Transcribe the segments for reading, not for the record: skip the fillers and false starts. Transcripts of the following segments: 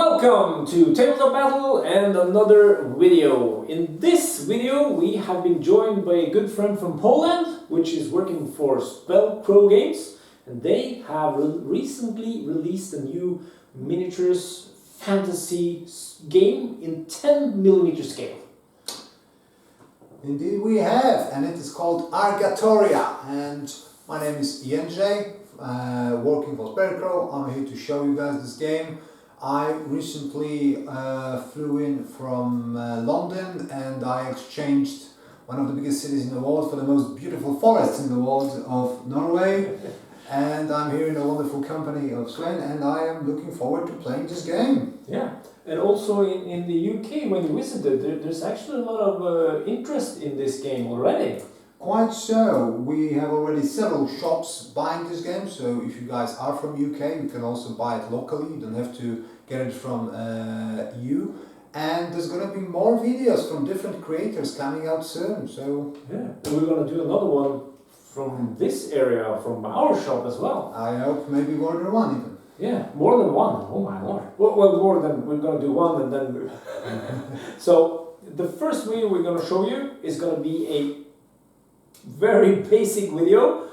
Welcome to Tabletop Battle and another video. In this video we have been joined by a good friend from Poland, which is working for Spellcrow games, and they have recently released a new miniatures fantasy game in 10mm scale. Indeed we have, and it is called Argatoria, and my name is Jedrzej, working for Spellcrow. I'm here to show you guys this game. I recently flew in from London, and I exchanged one of the biggest cities in the world for the most beautiful forests in the world of Norway. And I'm here in a wonderful company of Sven, and I am looking forward to playing this game. Yeah, and also in the UK, when you visited, there's actually a lot of interest in this game already. Quite so. We have already several shops buying this game, so if you guys are from UK, you can also buy it locally. You don't have to get it from EU. And there's going to be more videos from different creators coming out soon. So yeah, and we're going to do another one from this area, from our shop as well. I hope maybe more than one even. Yeah, more than one. Oh my lord. Well, more than we're going to do one, and then so the first video we're going to show you is going to be a very basic video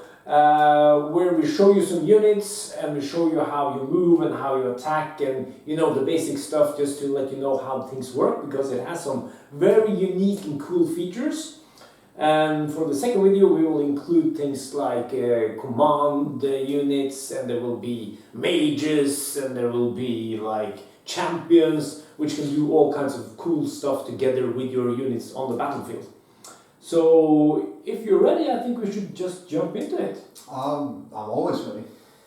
where we show you some units and we show you how you move and how you attack, and you know, the basic stuff, just to let you know how things work, because it has some very unique and cool features. And for the second video we will include things like command units, and there will be mages, and there will be like champions which can do all kinds of cool stuff together with your units on the battlefield. So if you're ready, I think we should just jump into it. I'm always ready.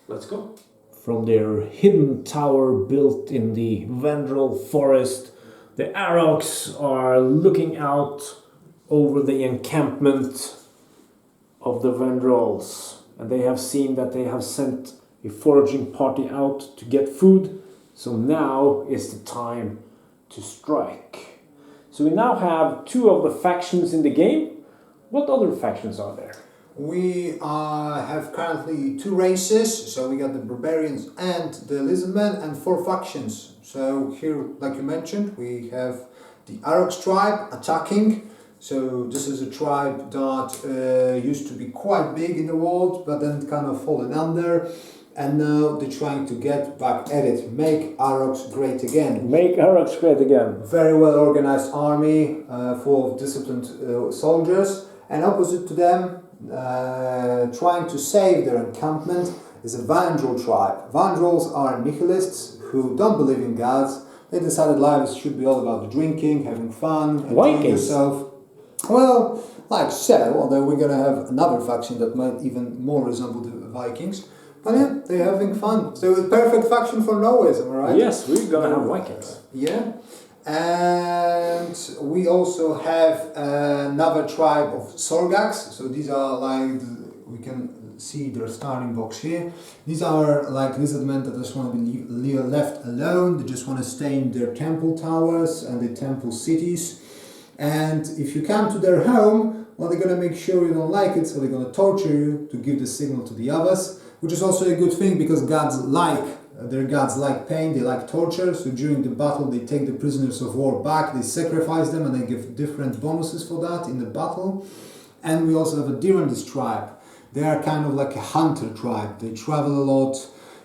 Let's go. From their hidden tower built in the Vaendral forest, the Arox are looking out over the encampment of the Vaendrals, and they have seen that they have sent a foraging party out to get food, so now is the time to strike. So we now have two of the factions in the game. What other factions are there? We have currently two races, so we got the barbarians and the lizardmen, and four factions. So here, like you mentioned, we have the Arox tribe attacking. So this is a tribe that used to be quite big in the world, but then kind of fallen under. And now they're trying to get back at it. Make Arox great again. Make Arox great again. Very well organized army, full of disciplined soldiers. And opposite to them, trying to save their encampment, is a Vaendral tribe. Vaendrals are nihilists who don't believe in gods. They decided life should be all about drinking, having fun, enjoying yourself. Well, like said, although we're going to have another faction that might even more resemble the Vikings. But yeah, they're having fun. So it's a perfect faction for Norway, am I right? Yes, we're gonna have Vikings. Yeah. And we also have another tribe of Sorgax. So these are like, we can see their starting box here. These are like lizardmen that just want to be left alone. They just want to stay in their temple towers and the temple cities. And if you come to their home, well, they're going to make sure you don't like it, so they're going to torture you to give the signal to the others. Which is also a good thing, because their gods like pain, they like torture, so during the battle they take the prisoners of war back, they sacrifice them, and they give different bonuses for that in the battle. And we also have a Durandis tribe. They are kind of like a hunter tribe. They travel a lot,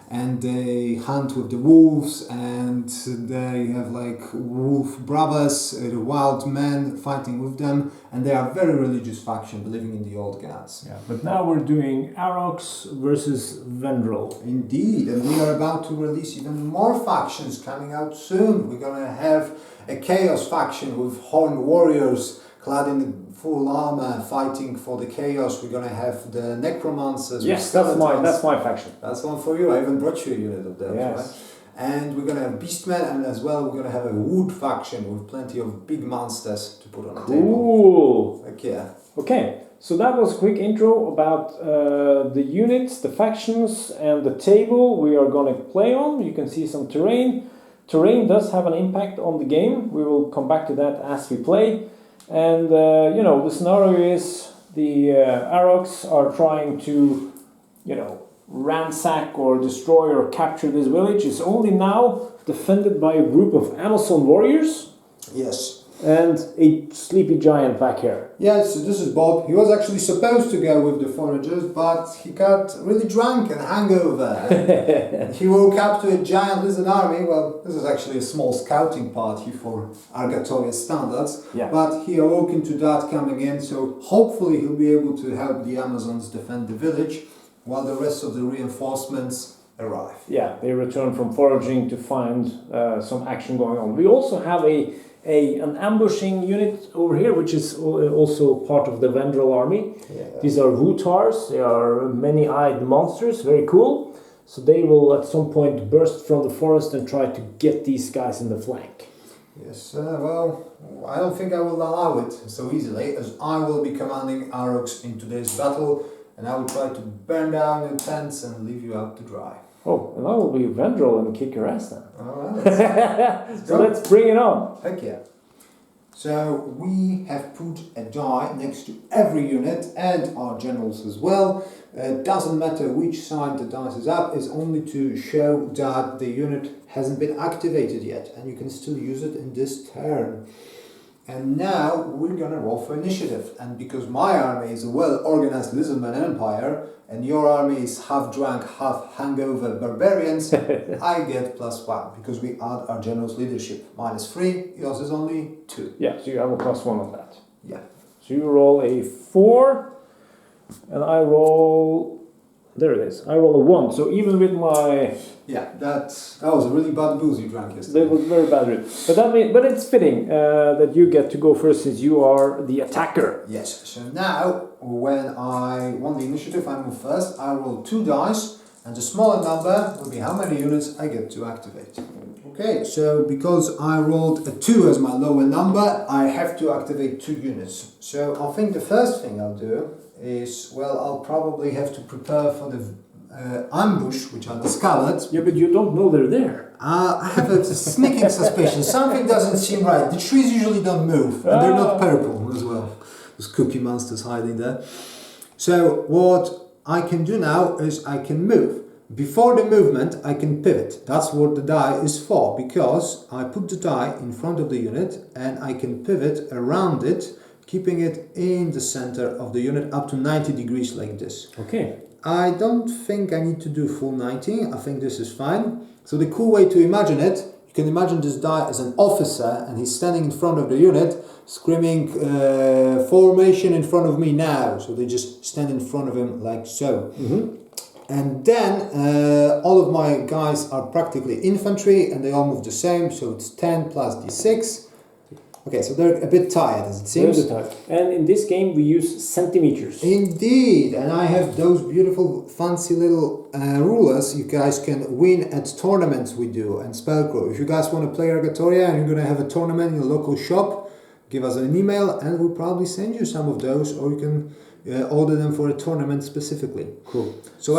and they hunt with the wolves, and they have like wolf brothers, wild men fighting with them, and they are a very religious faction, believing in the old gods. Yeah, but now we're doing Arox versus Vaendral. Indeed, and we are about to release even more factions coming out soon. We're gonna have a Chaos faction with horned warriors clad in full armor fighting for the Chaos. We're gonna have the Necromancers. Yes, that's my faction. That's one for you. I even brought you a unit of them. Yes. Right? And we're gonna have Beastmen, and as well we're gonna have a Wood faction with plenty of big monsters to put on the table. Cool. Like, yeah. Okay, so that was a quick intro about the units, the factions, and the table we are going to play on. You can see some terrain. Terrain does have an impact on the game. We will come back to that as we play. And you know, the scenario is the Arox are trying to, you know, ransack or destroy or capture this village. It's only now defended by a group of Amazon warriors. Yes. And a sleepy giant back here. Yes, this is Bob. He was actually supposed to go with the foragers, but he got really drunk and hangover. He woke up to a giant lizard army. Well, this is actually a small scouting party for Argatoria standards. Yeah. But he awoke into that coming in, so hopefully he'll be able to help the Amazons defend the village while the rest of the reinforcements arrive. Yeah, they return from foraging to find some action going on. We also have an ambushing unit over here, which is also part of the Vaendral army. Yeah. These are Vootars. They are many-eyed monsters, very cool. So they will at some point burst from the forest and try to get these guys in the flank. Yes, well, I don't think I will allow it so easily, as I will be commanding Arox in today's battle, and I will try to burn down your tents and leave you out to dry. Oh, and I will be Vaendral and kick your ass then. Alright. So let's bring it on. Heck yeah. So we have put a die next to every unit and our generals as well. It doesn't matter which side the dice is up, it's only to show that the unit hasn't been activated yet and you can still use it in this turn. And now we're gonna roll for initiative, and because my army is a well-organized lizardman empire and your army is half drunk, half hangover barbarians, I get +1 because we add our general's leadership. -3, yours is only 2. Yeah, so you have a +1 on that. Yeah. So you roll a 4, and I roll... There it is. I roll a 1. So even with my... Yeah, that was a really bad booze you drank yesterday. That was very bad. But it's fitting that you get to go first since you are the attacker. Yes. So now, when I won the initiative, I move first. I roll 2 dice, and the smaller number will be how many units I get to activate. Okay, so because I rolled a 2 as my lower number, I have to activate 2 units. So I think the first thing I'll do is, well, I'll probably have to prepare for the ambush, which I discovered. Yeah, but you don't know they're there. I have a sneaking suspicion. Something doesn't seem right. The trees usually don't move, and they're not purple as well. There's cookie monsters hiding there. So what I can do now is I can move. Before the movement, I can pivot. That's what the die is for, because I put the die in front of the unit and I can pivot around it, keeping it in the center of the unit up to 90 degrees like this. Okay. I don't think I need to do full 90. I think this is fine. So the cool way to imagine it, you can imagine this die as an officer and he's standing in front of the unit screaming formation in front of me now. So they just stand in front of him like so. Mm-hmm. And then all of my guys are practically infantry and they all move the same. So it's 10 plus d6. Okay, so they're a bit tired as it seems. And in this game we use centimeters. Indeed, and I have those beautiful fancy little rulers you guys can win at tournaments we do and Spellcrow. If you guys want to play Argatoria and you're going to have a tournament in a local shop, give us an email and we'll probably send you some of those, or you can order them for a tournament specifically. Cool. So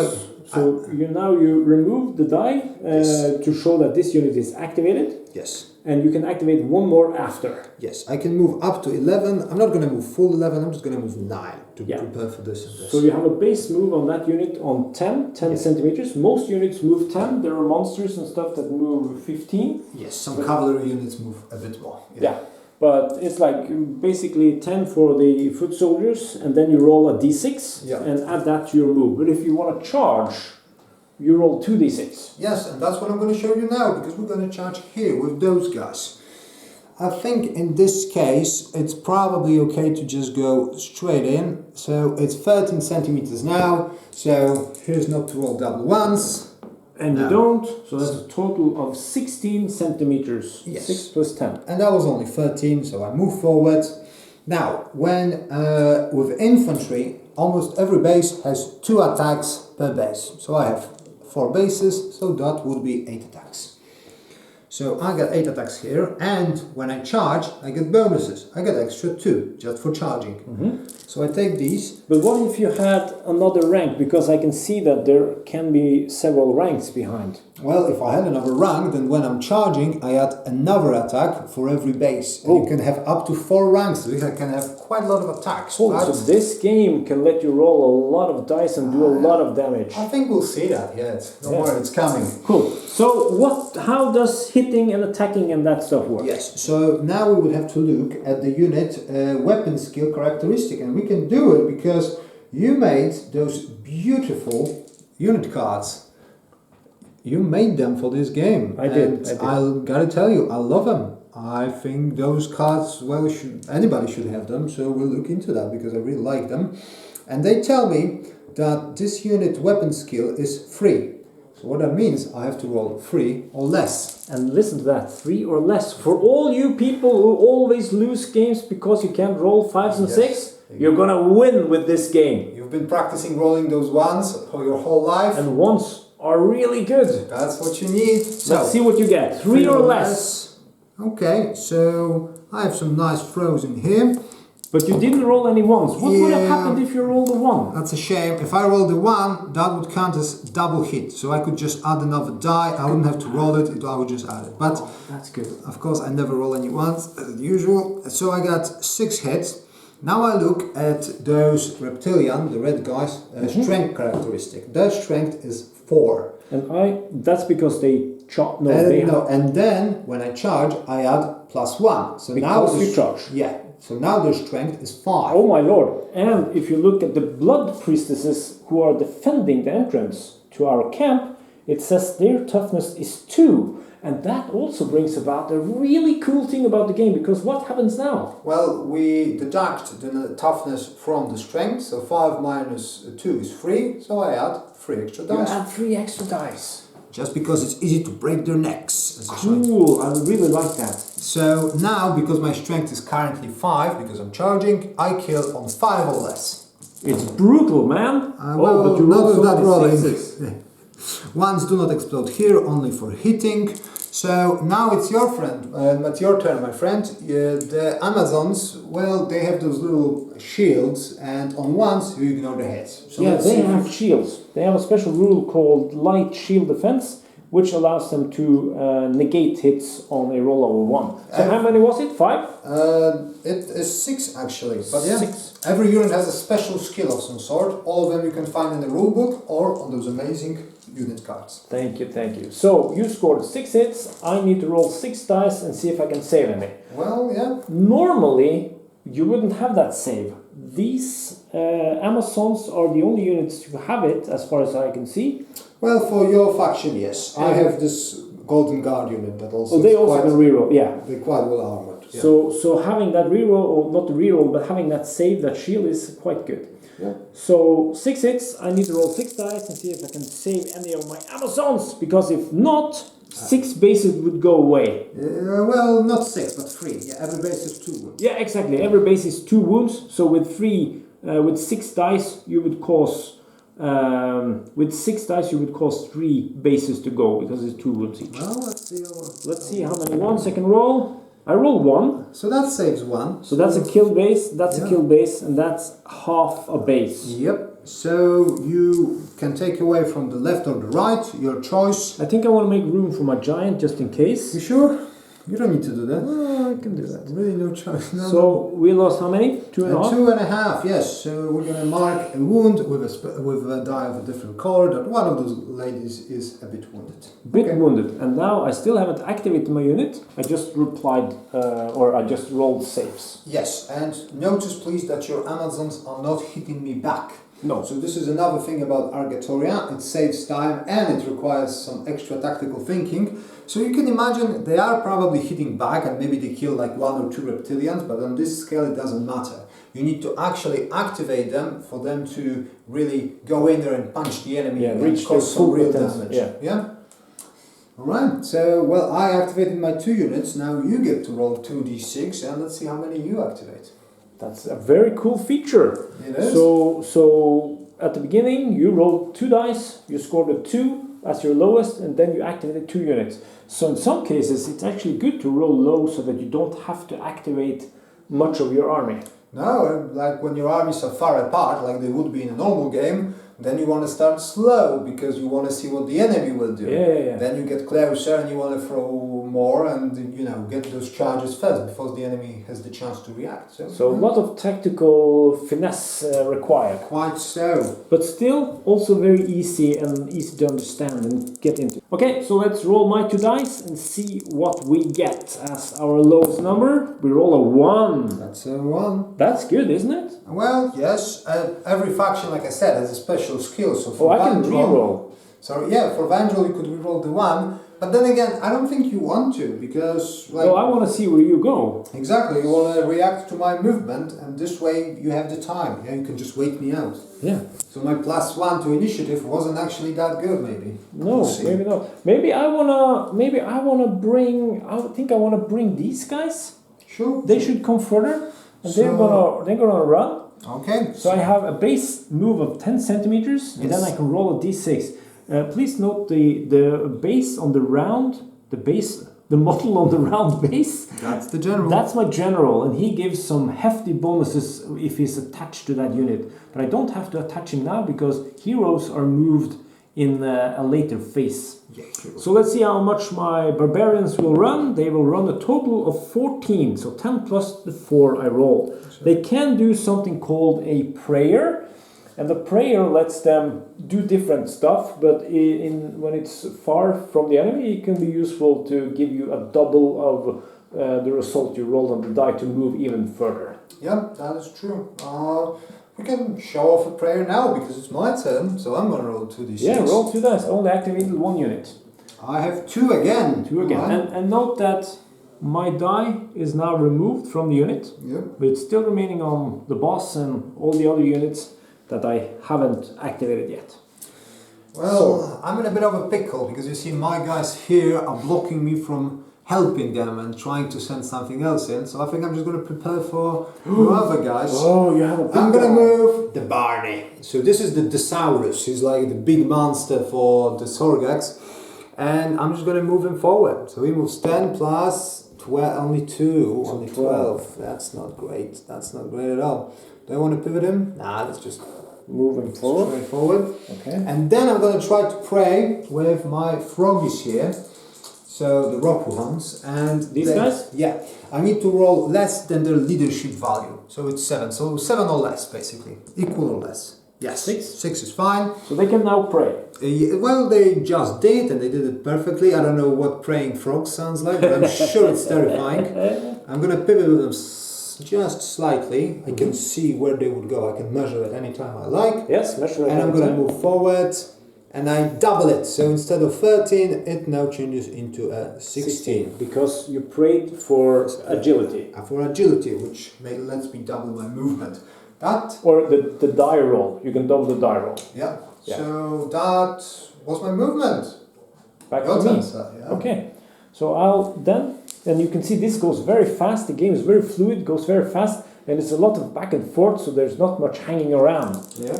you remove the die yes. to show that this unit is activated. Yes. And you can activate one more after. Yes, I can move up to 11. I'm not going to move full 11, I'm just going to move 9 to prepare for this and this. So you have a base move on that unit on 10 yes. centimeters. Most units move 10. There are monsters and stuff that move 15. Yes, some cavalry units move a bit more. Yeah. But it's like basically 10 for the foot soldiers, and then you roll a d6 and add that to your move. But if you want to charge, you roll 2d6. Yes, and that's what I'm going to show you now, because we're going to charge here with those guys. I think in this case, it's probably okay to just go straight in. So it's 13 centimeters now, so here's not to roll double ones. And you don't, so that's a total of 16 centimeters. Yes. 6 plus 10. And that was only 13, so I move forward. Now, when with infantry, almost every base has 2 attacks per base. So I have 4 bases, so that would be 8 attacks. So I get 8 attacks here, and when I charge, I get bonuses. I get extra 2, just for charging. Mm-hmm. So I take these. But what if you had another rank? Because I can see that there can be several ranks behind. Well, if I had another rank, then when I'm charging, I add another attack for every base. And you can have up to 4 ranks, so I can have quite a lot of attacks. Oh, so this game can let you roll a lot of dice and do a lot of damage. I think we'll see that yet. Don't worry, it's coming. Cool. So how does hitting and attacking and that stuff work? Yes, so now we would have to look at the unit weapon skill characteristic, and we can do it because you made those beautiful unit cards. You made them for this game. I did. I gotta tell you, I love them. I think those cards, well, anybody should have them, so we'll look into that because I really like them. And they tell me that this unit weapon skill is 3. So what that means, I have to roll 3 or less. And listen to that, 3 or less. For all you people who always lose games because you can't roll 5s and 6, you're gonna win with this game. You've been practicing rolling those ones for your whole life. And ones are really good. That's what you need. So, let's see what you get. 3 or less. Okay, so I have some nice throws in here. But you didn't roll any ones. What would have happened if you rolled a 1? That's a shame. If I rolled a 1, that would count as double hit. So I could just add another die. I wouldn't have to roll it. I would just add it. But that's good. Of course, I never roll any ones as usual. So I got 6 hits. Now I look at those reptilian, the red guys, strength characteristic. Their strength is 4. And that's because they charge. And then when I charge, I add +1. So because now you charge. Yeah. So now their strength is 5. Oh my lord! And if you look at the blood priestesses who are defending the entrance to our camp, it says their toughness is 2. And that also brings about a really cool thing about the game, because what happens now? Well, we deduct the toughness from the strength, so 5 minus 2 is 3, so I add 3 extra dice. You add 3 extra dice. Just because it's easy to break their necks. Cool, I really like that. So now, because my strength is currently 5, because I'm charging, I kill on 5 or less. It's brutal, man. But you roll so many rolling. Ones do not explode here, only for hitting. So now it's your it's your turn, my friend. The Amazons, well, they have those little shields, and on ones you ignore the heads. So yeah, they have shields. They have a special rule called light shield defense, which allows them to negate hits on a roll over 1. So how many was it? 5? It is 6 actually. But 6. Every unit has a special skill of some sort. All of them you can find in the rulebook or on those amazing unit cards. Thank you, thank you. So you scored 6 hits. I need to roll 6 dice and see if I can save any. Well, yeah. Normally, you wouldn't have that save. These Amazons are the only units who have it, as far as I can see. Well, for your faction, yes. I have this Golden Guard unit that also. Oh, they also can reroll, yeah. They're quite well armored. Yeah. So having that reroll, or not the reroll, but having that save, that shield is quite good. Yeah. So 6 hits, I need to roll 6 dice and see if I can save any of my Amazons, because if not, 6 bases would go away. Well, not 6, but 3. Yeah, every base is 2 wounds. Yeah, exactly. Every base is 2 wounds. So with 6 dice, you would cause. With 6 dice, you would cause 3 bases to go because it's 2 wounds each. Well, let's see how many ones I can roll. I roll 1. So that saves 1. So that's a kill base. That's a kill base, and that's half a base. Yep. So you can take away from the left or the right, your choice. I think I want to make room for my giant just in case. You sure? You don't need to do that. I can do that. Really no choice. No, so we lost how many? 2.5? 2.5, yes. So we're going to mark a wound with a die of a different color. That one of those ladies is a bit wounded. Wounded. And now I still haven't activated my unit. I just I just rolled saves. Yes, and notice please that your Amazons are not hitting me back. No. So this is another thing about Argatoria. It saves time and it requires some extra tactical thinking. So you can imagine they are probably hitting back and maybe they kill like 1 or 2 reptilians, but on this scale it doesn't matter. You need to actually activate them for them to really go in there and punch the enemy and reach cause some real potential damage. Yeah? Alright, so well, I activated my 2 units. Now you get to roll 2d6 and let's see how many you activate. That's a very cool feature. It is. So at the beginning you rolled 2 dice, you scored a 2 as your lowest, and then you activated 2 units. So in some cases it's actually good to roll low so that you don't have to activate much of your army. No, like when your armies are far apart, like they would be in a normal game, Then you want to start slow because you want to see what the enemy will do. Yeah. Then you get closer and you want to throw more and get those charges first before the enemy has the chance to react. So a lot of tactical finesse required. Quite so. But still also very easy and easy to understand and get into. Okay, so let's roll my 2 dice and see what we get as our lowest number. We roll a 1. That's a 1. That's good, isn't it? Well, yes. Every faction, like I said, has a special skill. So for I can reroll. So yeah, for Vaendrals you could reroll the 1. But then again, I don't think you want to because Well, I want to see where you go. Exactly, you want to react to my movement and this way you have the time. Yeah, you can just wait me out. Yeah. So my +1 to initiative wasn't actually that good, maybe. No, maybe not. Maybe I wanna bring. I think I wanna bring these guys. Sure. They should come further, and they're gonna run. Okay. So I have a base move of 10 centimeters, and then I can roll a d6. Please note the base on the round, the model on the round base. That's the general. That's my general, and he gives some hefty bonuses if he's attached to that unit. But I don't have to attach him now because heroes are moved in a later phase. Yeah, sure. So let's see how much my barbarians will run. They will run a total of 14, so 10 plus the 4 I rolled. Sure. They can do something called a prayer, and the prayer lets them do different stuff, but when it's far from the enemy, it can be useful to give you a double of the result you rolled on the die to move even further. Yeah, that is true. We can show off a prayer now because it's my turn, so I'm going to roll 2d6. Yeah, roll 2 dice. I only activated 1 unit. I have 2 again. 2 again. Right. And note that my die is now removed from the unit, but it's still remaining on the boss and all the other units that I haven't activated yet. Well, I'm in a bit of a pickle because you see my guys here are blocking me from helping them and trying to send something else in. So I think I'm just going to prepare for other guys. Oh, you have a big I'm going to move the Barney. So this is the Thesaurus. He's like the big monster for the Sorgax. And I'm just going to move him forward. So he moves 10 plus 12, only 2, only 12. That's not great. That's not great at all. Do I want to pivot him? Nah, let's just move him forward. Straight forward. Okay. And then I'm going to try to pray with my froggies here. So the rock ones. And these guys? Yeah. I need to roll less than their leadership value. So it's 7. So 7 or less, basically. Equal or less. Yes. 6? 6 is fine. So they can now pray. Well, they just did, and they did it perfectly. I don't know what praying frog sounds like, but I'm sure it's terrifying. I'm going to pivot with them just slightly. I can see where they would go. I can measure it anytime I like. Yes, measure it. And I'm going to move forward, and I double it. So instead of 13, it now changes into a 16. Because you prayed for agility. For agility, which lets me double my movement. That or the die roll. You can double the die roll. Yeah. So that was my movement. Back to me. Okay. So I'll then, and you can see this goes very fast. The game is very fluid, goes very fast, and it's a lot of back and forth. So there's not much hanging around. Yeah.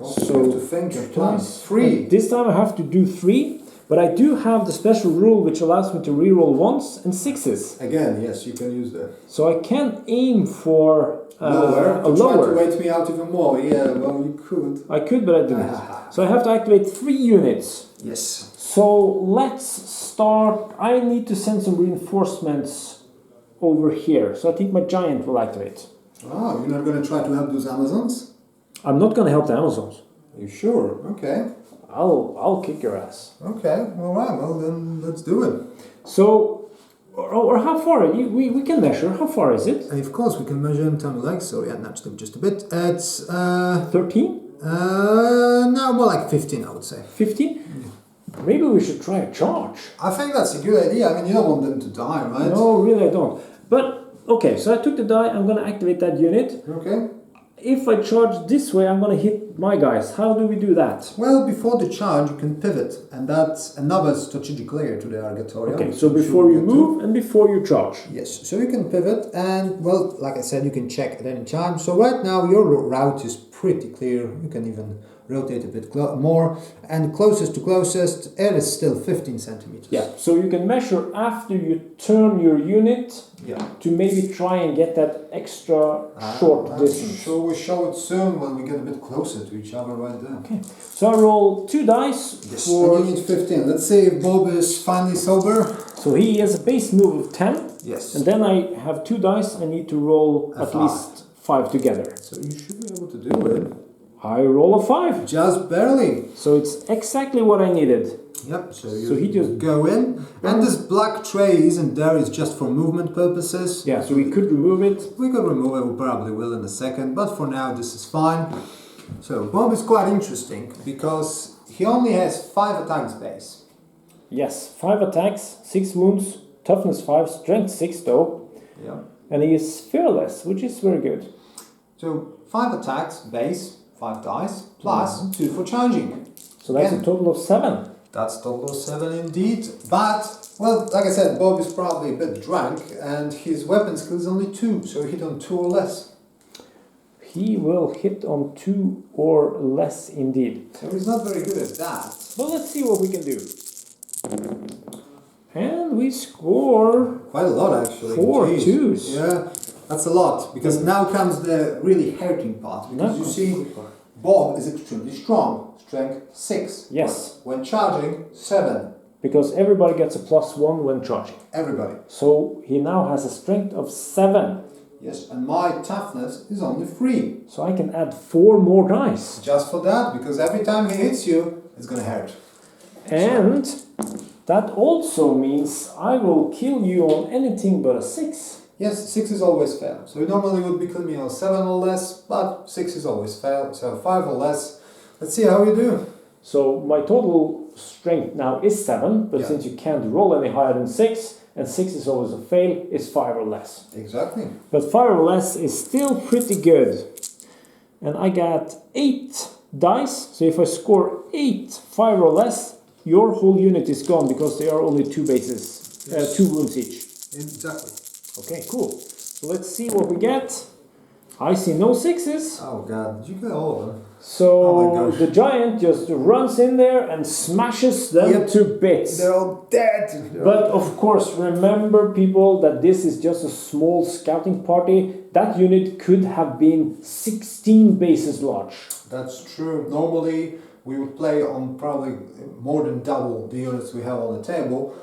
So you have to think your plans. 3. This time I have to do 3. But I do have the special rule which allows me to reroll 1s and 6s. Again, yes, you can use that. So I can aim for lower. a lower. Try to wait me out even more. Yeah, well, you could. I could, but I didn't. So I have to activate 3 units. Yes. So let's start. I need to send some reinforcements over here. So I think my giant will activate. Oh, you're not going to try to help those Amazons? I'm not going to help the Amazons. Are you sure? Okay. I'll kick your ass. Okay, all right. Well, then let's do it. So, or how far? We can measure. How far is it? And of course, we can measure in time of legs. So yeah, nudge them just a bit. It's 13. No, more like 15, I would say. 15. Yeah. Maybe we should try a charge. I think that's a good idea. I mean, you don't want them to die, right? No, really, I don't. But okay, so I took the die. I'm going to activate that unit. Okay. If I charge this way, I'm going to hit my guys. How do we do that? Well, before the charge, you can pivot, and that's another strategic layer to the Argatoria. Okay, so before you move and before you charge. Yes, so you can pivot, and well, like I said, you can check at any time. So right now, your route is pretty clear. You can even rotate a bit more, and closest to closest, it is still 15 centimeters. Yeah, so you can measure after you turn your unit to maybe try and get that extra short distance. Sure, we'll show it soon when we get a bit closer to each other right there. Okay, so I roll 2 dice for... you need 15. Let's see if Bob is finally sober. So he has a base move of 10. Yes. And then I have 2 dice, I need to roll at least 5 together. So you should be able to do it. I roll a 5. Just barely. So it's exactly what I needed. Yep, so he just go in. And this black tray isn't there, it's just for movement purposes. Yeah, so we could remove it. We could remove it, we probably will in a second, but for now this is fine. So Bob is quite interesting because he only has 5 attacks base. Yes, 5 attacks, 6 wounds, toughness 5, strength 6 though. Yeah. And he is fearless, which is very good. So 5 attacks base, 5 dice, plus 2 for charging. So that's a total of 7. That's a total of 7 indeed. But, well, like I said, Bob is probably a bit drunk and his weapon skill is only 2, so hit on 2 or less. He will hit on 2 or less indeed. So he's not very good at that. But let's see what we can do. And we score quite a lot actually. 4 twos. Yeah, that's a lot. Because now comes the really hurting part. Because you see, Bob is extremely strong. Strength 6. Yes. When charging, 7. Because everybody gets a +1 when charging. Everybody. So he now has a strength of 7. Yes, and my toughness is only 3. So I can add 4 more dice. Just for that, because every time he hits you, it's gonna hurt. And that also means I will kill you on anything but a 6. Yes, 6 is always fair. So you normally would be killing me on 7 or less, but 6 is always fair. So 5 or less. Let's see how you do. So my total strength now is 7, but since you can't roll any higher than 6, and 6 is always a fail, it's 5 or less. Exactly. But 5 or less is still pretty good. And I got 8 dice, so if I score 8, 5 or less, your whole unit is gone because they are only 2 bases, 2 wounds each. Exactly. Okay, cool. So let's see what we get. I see no 6s. Oh god, did you get all of them? So the giant just runs in there and smashes them to bits. They're all dead. But of course, remember people that this is just a small scouting party. That unit could have been 16 bases large. That's true. Normally we would play on probably more than double the units we have on the table.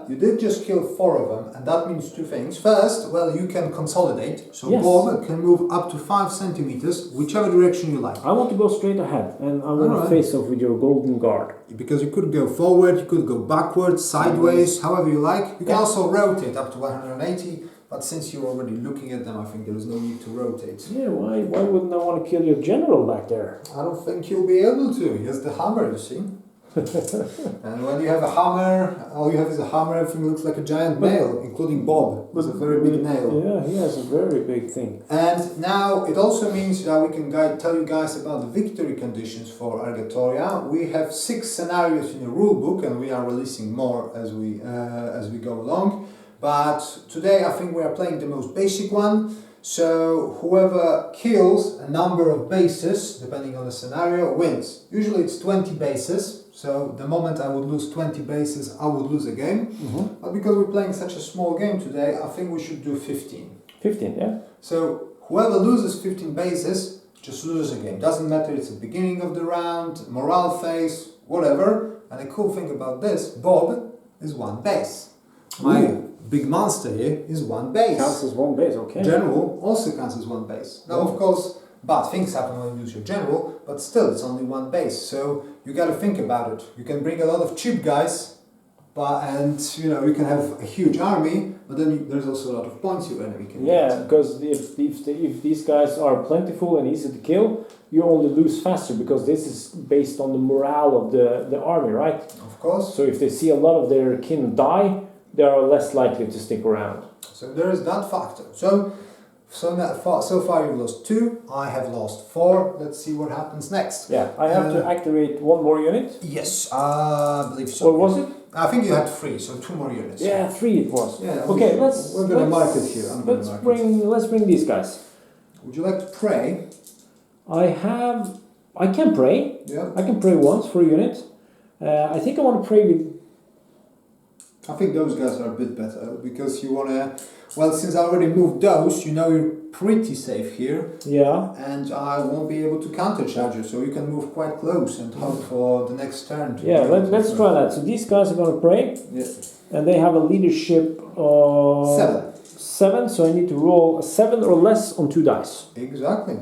You did just kill 4 of them, and that means 2 things. First, well, you can consolidate, so Bob can move up to 5 centimeters, whichever direction you like. I want to go straight ahead, and I want to face off with your golden guard. Because you could go forward, you could go backwards, sideways, however you like. You can also rotate up to 180, but since you're already looking at them, I think there is no need to rotate. Yeah, why wouldn't I want to kill your general back there? I don't think you'll be able to. He has the hammer, you see. And when you have a hammer, all you have is a hammer, everything looks like a giant nail, including Bob. It's a very big nail. Yeah, he has a very big thing. And now it also means that we can tell you guys about the victory conditions for Argatoria. We have 6 scenarios in the rulebook, and we are releasing more as we go along. But today I think we are playing the most basic one. So whoever kills a number of bases, depending on the scenario, wins. Usually it's 20 bases. So the moment I would lose 20 bases, I would lose a game. But because we're playing such a small game today, I think we should do 15. 15, yeah. So whoever loses 15 bases just loses a game. Doesn't matter, it's the beginning of the round, morale phase, whatever. And the cool thing about this, Bob is 1 base. My big monster here is 1 base. Counts as 1 base, okay. General also counts as 1 base. Now, of course, bad things happen when you lose your general, but still, it's only 1 base. So you got to think about it. You can bring a lot of cheap guys, and you can have a huge army, but then there's also a lot of points your enemy can get. Because if these guys are plentiful and easy to kill, you only lose faster because this is based on the morale of the army, right? Of course. So if they see a lot of their kin die, they are less likely to stick around. So there is that factor. So far you've lost 2, I have lost 4. Let's see what happens next. Yeah, I have to activate 1 more unit. Yes, I believe so. Or was it? I think you had 3, so 2 more units. Yeah, 3 it was. Yeah. Okay, we're gonna mark it here. Let's bring these guys. Would you like to pray? I have I can pray. Yeah. I can pray once for a unit. I think I want to pray with... I think those guys are a bit better because you want to... Well, since I already moved those, you know you're pretty safe here. Yeah. And I won't be able to countercharge you, so you can move quite close and hope for the next turn. Yeah, let's try that. So these guys are going to pray. Yeah. And they have a leadership of... 7, so I need to roll a 7 or less on 2 dice. Exactly.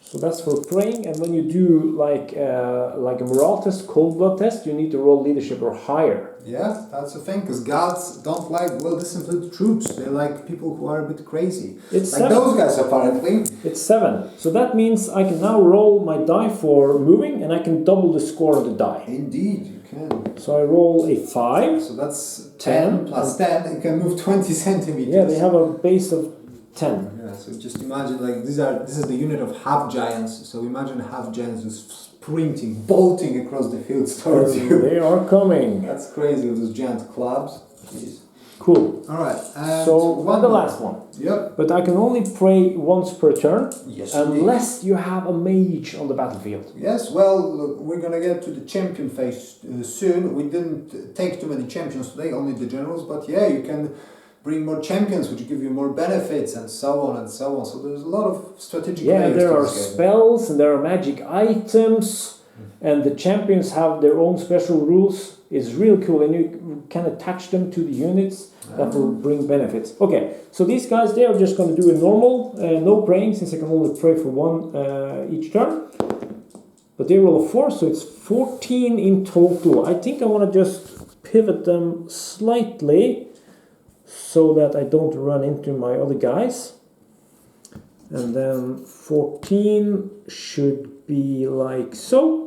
So that's for praying, and when you do like a morale test, cold blood test, you need to roll leadership or higher. Yeah, that's the thing, because gods don't like well-disciplined troops. They like people who are a bit crazy. It's like 7. Those guys, apparently. It's 7. So that means I can now roll my die for moving, and I can double the score of the die. Indeed, you can. So I roll a 5. So that's 10 plus 10. You can move 20 centimeters. Yeah, they have a base of 10. Yeah, so just imagine like this is the unit of half giants. So imagine half giants just sprinting, bolting across the fields towards you. They are coming. That's crazy with those giant clubs. Jeez. Cool. All right. So the last one. Yep. But I can only pray once per turn, yes, unless you have a mage on the battlefield. Yes. Well, look, we're gonna get to the champion phase soon. We didn't take too many champions today, only the generals. But yeah, you can bring more champions, which give you more benefits, and so on and so on. So there's a lot of strategic. Yeah, there are spells and there are magic items, and the champions have their own special rules. It's real cool, and you can attach them to the units that will bring benefits. Okay, so these guys, they are just going to do a normal, no praying, since I can only pray for one each turn. But they roll a 4, so it's 14 in total. I think I want to just pivot them slightly, so that I don't run into my other guys. And then 14 should be like so.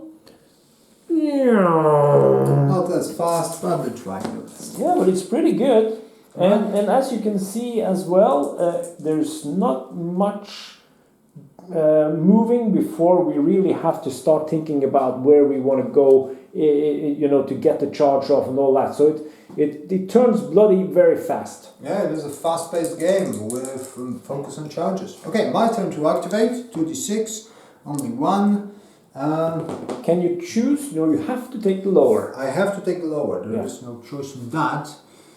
Not as fast, but the triangles. Yeah, but it's pretty good. And as you can see as well, there's not much moving before we really have to start thinking about where we want to go, to get the charge off and all that. So it turns bloody very fast. Yeah, it is a fast-paced game with focus on charges. Okay, my turn to activate. 2d6, only 1. Can you choose? No, you have to take the lower. I have to take the lower. There is no choice in that.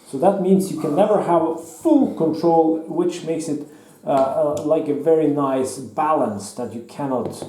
So that means you can never have full control, which makes it like a very nice balance that you cannot,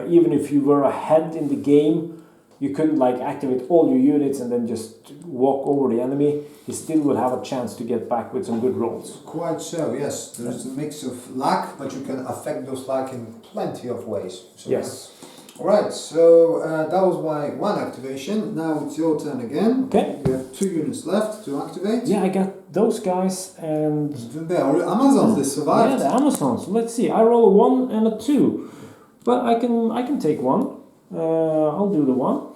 even if you were ahead in the game, you couldn't like activate all your units and then just walk over the enemy. You still will have a chance to get back with some good rolls. Quite so, yes. There's a mix of luck, but you can affect those luck in plenty of ways. So yes. Alright, so that was my one activation. Now it's your turn again. Okay. You have 2 units left to activate. Yeah, I got those guys and... The Amazons, they survived. Yeah, the Amazons. Let's see. I roll a 1 and a 2. But I can take 1. I'll do the 1.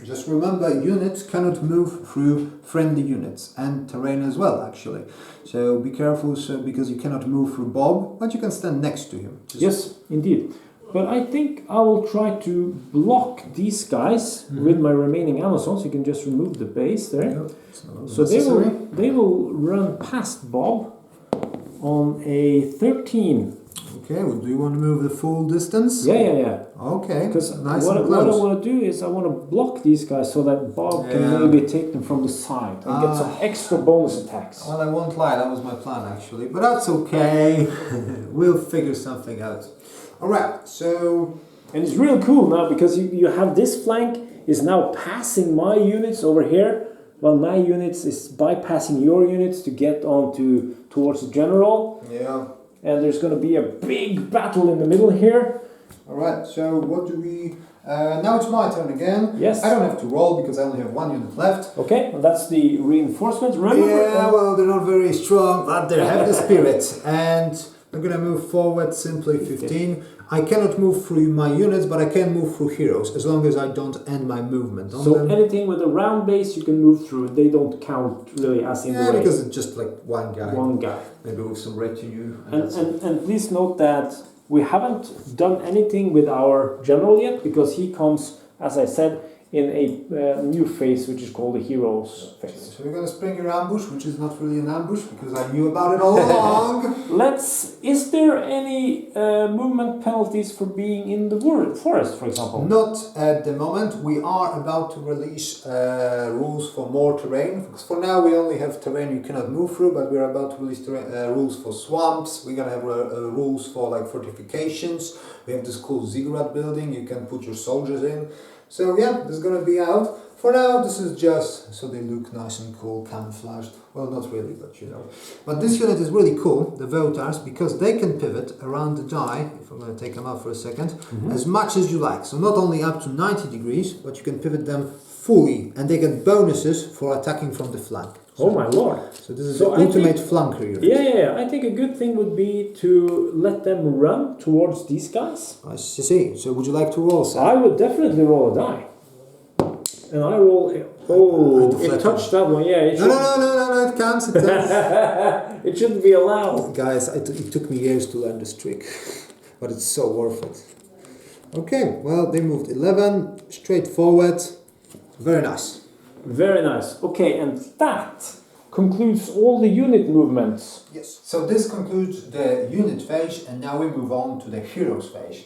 Just remember, units cannot move through friendly units and terrain as well, actually. So be careful, because you cannot move through Bob, but you can stand next to him. Yes, indeed. But I think I will try to block these guys with my remaining Amazons. You can just remove the base there. Yep. So they will run past Bob on a 13. Okay, well, do you want to move the full distance? Yeah. Okay, because nice what and I close. want to do is I want to block these guys so that Bob can maybe take them from the side and get some extra bonus attacks. Well, I won't lie, that was my plan actually, but that's okay. We'll figure something out. Alright, so... And it's real cool now because you have this flank is now passing my units over here, while my units is bypassing your units to get on towards the general. Yeah. And there's going to be a big battle in the middle here. Alright, so what do we... now it's my turn again. Yes. I don't have to roll because I only have 1 unit left. Okay, and that's the reinforcements. Remember? Yeah, well, they're not very strong, but they have the spirit. And I'm going to move forward simply 15. I cannot move through my units, but I can move through heroes, as long as I don't end my movement. So anything with a round base you can move through. They don't count really as in the way. because it's just like one guy. One guy. Maybe with some retinue. And please note that we haven't done anything with our general yet, because he comes, as I said, in a new phase, which is called the Heroes phase. So we're going to spring your ambush, which is not really an ambush because I knew about it all along. Is there any movement penalties for being in the forest, for example? Not at the moment. We are about to release rules for more terrain. Because for now we only have terrain you cannot move through, but we're about to release rules for swamps. We're going to have rules for like fortifications. We have this cool ziggurat building you can put your soldiers in. So yeah, this is going to be out. For now, this is just so they look nice and cool, camouflaged. Well, not really, but you know. But this unit is really cool, the Vaendrals, because they can pivot around the die, if I'm going to take them out for a second, as much as you like. So not only up to 90 degrees, but you can pivot them fully. And they get bonuses for attacking from the flank. So, oh my lord. So this is the ultimate flanker unit. Yeah. I think a good thing would be to let them run towards these guys. I see. So would you like to roll, Sam? I would definitely roll a die. And I roll. It touched that one. Yeah. No, it counts. It does. It shouldn't be allowed. Guys, it took me years to learn this trick, but it's so worth it. Okay, well, they moved 11, straight forward. Very nice. Very nice. Okay, and that concludes all the unit movements. Yes. So this concludes the unit phase, and now we move on to the heroes phase.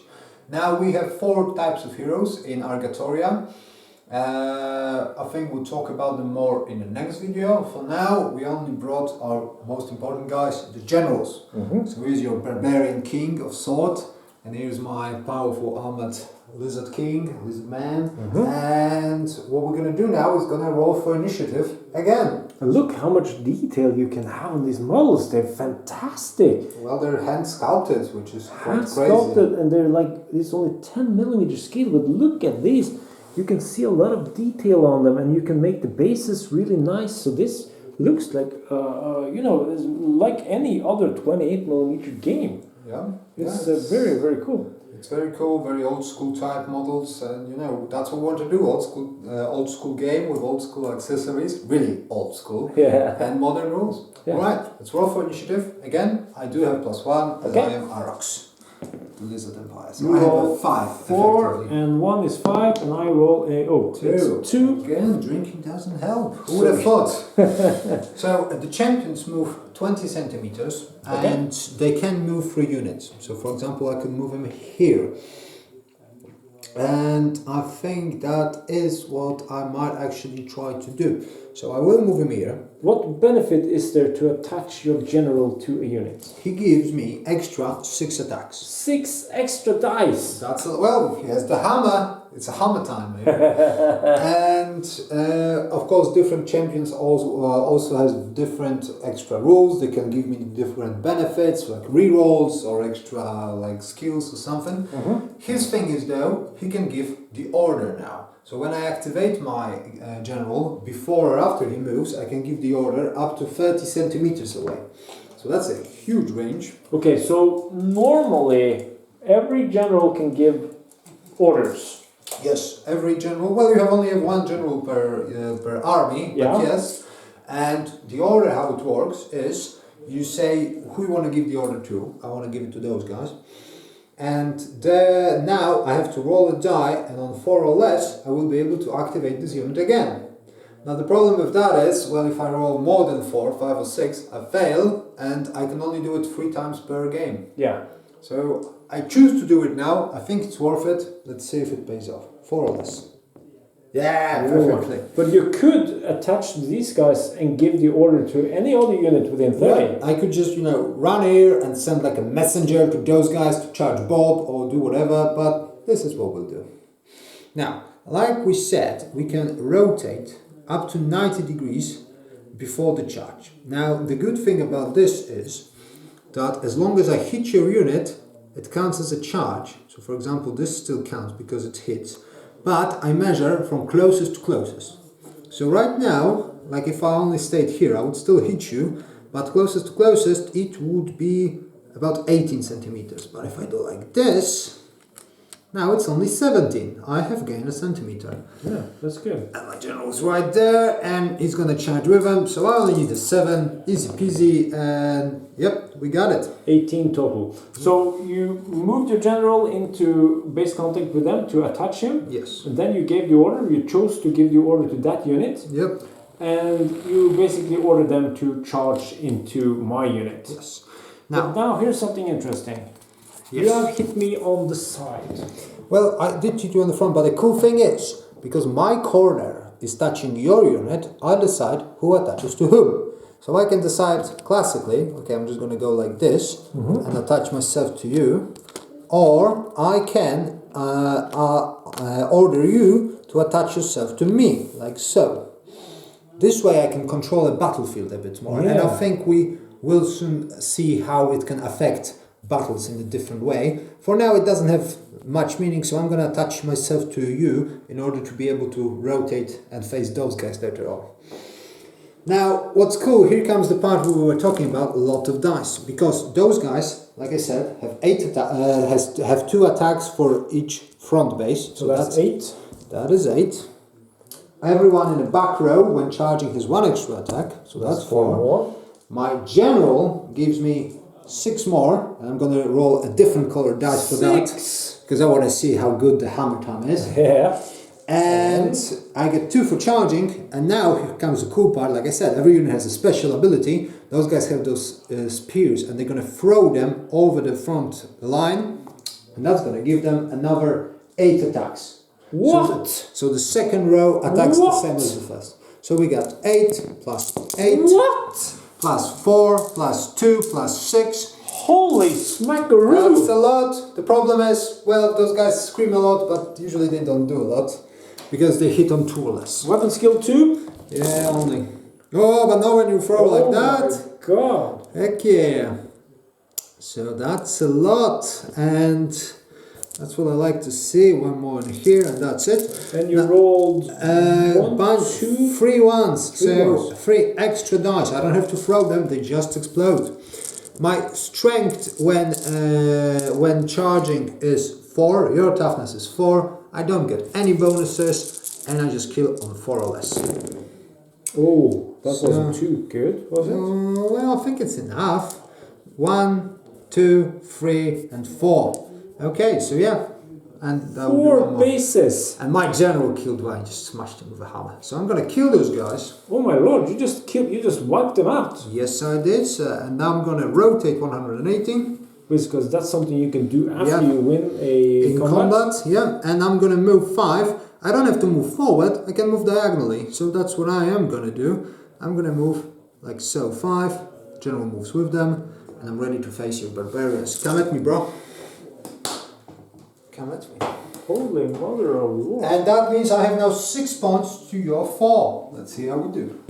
Now we have 4 types of heroes in Argatoria. I think we'll talk about them more in the next video. For now, we only brought our most important guys, the generals. So here's your barbarian king of sword, and here's my powerful armored lizard king, lizard man. And what we're gonna do now is gonna roll for initiative again. And look how much detail you can have on these models. They're fantastic. Well, they're hand sculpted, which is quite crazy. Hand sculpted, and they're like, it's only 10mm scale, but look at these. You can see a lot of detail on them, and you can make the bases really nice. So this looks like, like any other 28mm game. Yeah, it's very, very cool. It's very cool, very old school type models, and you know that's what we want to do. Old school game with old school accessories, really old school. Yeah. And modern rules. Yeah. All right, let's roll for initiative again. I do have +1 as I am Arox, the Lizard Empire. So I have a 5. 4 and 1 is 5, and I roll a 2. Again, drinking doesn't help. Who would have thought? So the champions move 20 centimeters, and they can move 3 units. So for example, I could move him here. And I think that is what I might actually try to do. So I will move him here. What benefit is there to attach your general to a unit? He gives me extra 6 attacks. 6 extra dice. Well, he has the hammer. It's a hammer time, maybe. And of course, different champions also has different extra rules. They can give me different benefits, like rerolls or extra like skills or something. His thing is though, he can give the order now. So when I activate my general, before or after he moves, I can give the order up to 30 centimeters away. So that's a huge range. Okay, so normally every general can give orders. Yes, every general. Well, you only have 1 general per army, but yes. And the order, how it works, is you say who you want to give the order to. I want to give it to those guys. And now I have to roll a die, and on 4 or less, I will be able to activate this unit again. Now the problem with that is, well, if I roll more than 4, 5 or 6, I fail, and I can only do it 3 times per game. Yeah. So I choose to do it now. I think it's worth it. Let's see if it pays off. 4 or less. Yeah, perfectly. But you could attach these guys and give the order to any other unit within 30. Yeah, I could just, run here and send like a messenger to those guys to charge Bob or do whatever, but this is what we'll do. Now, like we said, we can rotate up to 90 degrees before the charge. Now, the good thing about this is that as long as I hit your unit, it counts as a charge. So for example, this still counts because it hits. But I measure from closest to closest. So right now, like if I only stayed here, I would still hit you, but closest to closest, it would be about 18 centimeters. But if I do like this, Now it's only 17. I have gained a centimeter. Yeah, that's good. And my general's right there, and he's gonna charge with him. So I only need a 7, easy peasy, and yep, we got it. 18 total. So you moved your general into base contact with them to attach him. Yes. And then you gave the order. You chose to give the order to that unit. Yep. And you basically ordered them to charge into my unit. Yes. But now here's something interesting. Yes. You have hit me on the side. Well, I did hit you on the front, but the cool thing is, because my corner is touching your unit, I decide who attaches to whom. So I can decide classically, okay, I'm just going to go like this and attach myself to you, or I can order you to attach yourself to me, like so. This way I can control the battlefield a bit more, and I think we will soon see how it can affect battles in a different way. For now it doesn't have much meaning, so I'm going to attach myself to you in order to be able to rotate and face those guys later on. Now, what's cool, here comes the part where we were talking about a lot of dice, because those guys, like I said, have have 2 attacks for each front base. So that's 8. That is 8. Everyone in the back row, when charging, has 1 extra attack, so that's 4 more. My general gives me 6 more, and I'm going to roll a different colored dice for that, because I want to see how good the hammer time is. Yeah. And I get 2 for charging, and now here comes the cool part. Like I said, every unit has a special ability. Those guys have those spears, and they're going to throw them over the front line, and that's going to give them another 8 attacks. What? So the second row attacks the same as the first. So we got 8 plus 8. What? Plus 4, plus 2, plus 6. Holy smackaroo! That's a lot. The problem is, well, those guys scream a lot, but usually they don't do a lot. Because they hit on 2 or less. Weapon skill 2? Yeah, only. Oh, but now when you throw like that... Oh my god! Heck yeah. So that's a lot. And that's what I like to see. 1 more in here, and that's it. And you rolled 3 ones. So ones. 3 extra dice. I don't have to throw them, they just explode. My strength when charging is 4. Your toughness is 4. I don't get any bonuses, and I just kill on 4 or less. Oh, that wasn't too good, was it? Well, I think it's enough. 1, 2, 3, and 4. Okay, so yeah. And 4 bases. And my general killed one, I just smashed him with a hammer. So I'm gonna kill those guys. Oh my lord, you just wiped them out. Yes, I did, sir. And now I'm gonna rotate 180. Because that's something you can do after you win a combat. Yeah, and I'm gonna move 5. I don't have to move forward, I can move diagonally. So that's what I am gonna do. I'm gonna move like so, 5. General moves with them, and I'm ready to face your barbarians. Come at me, bro. Come at me. Holy mother of Lord. And that means I have now 6 points to your 4. Let's see how we do.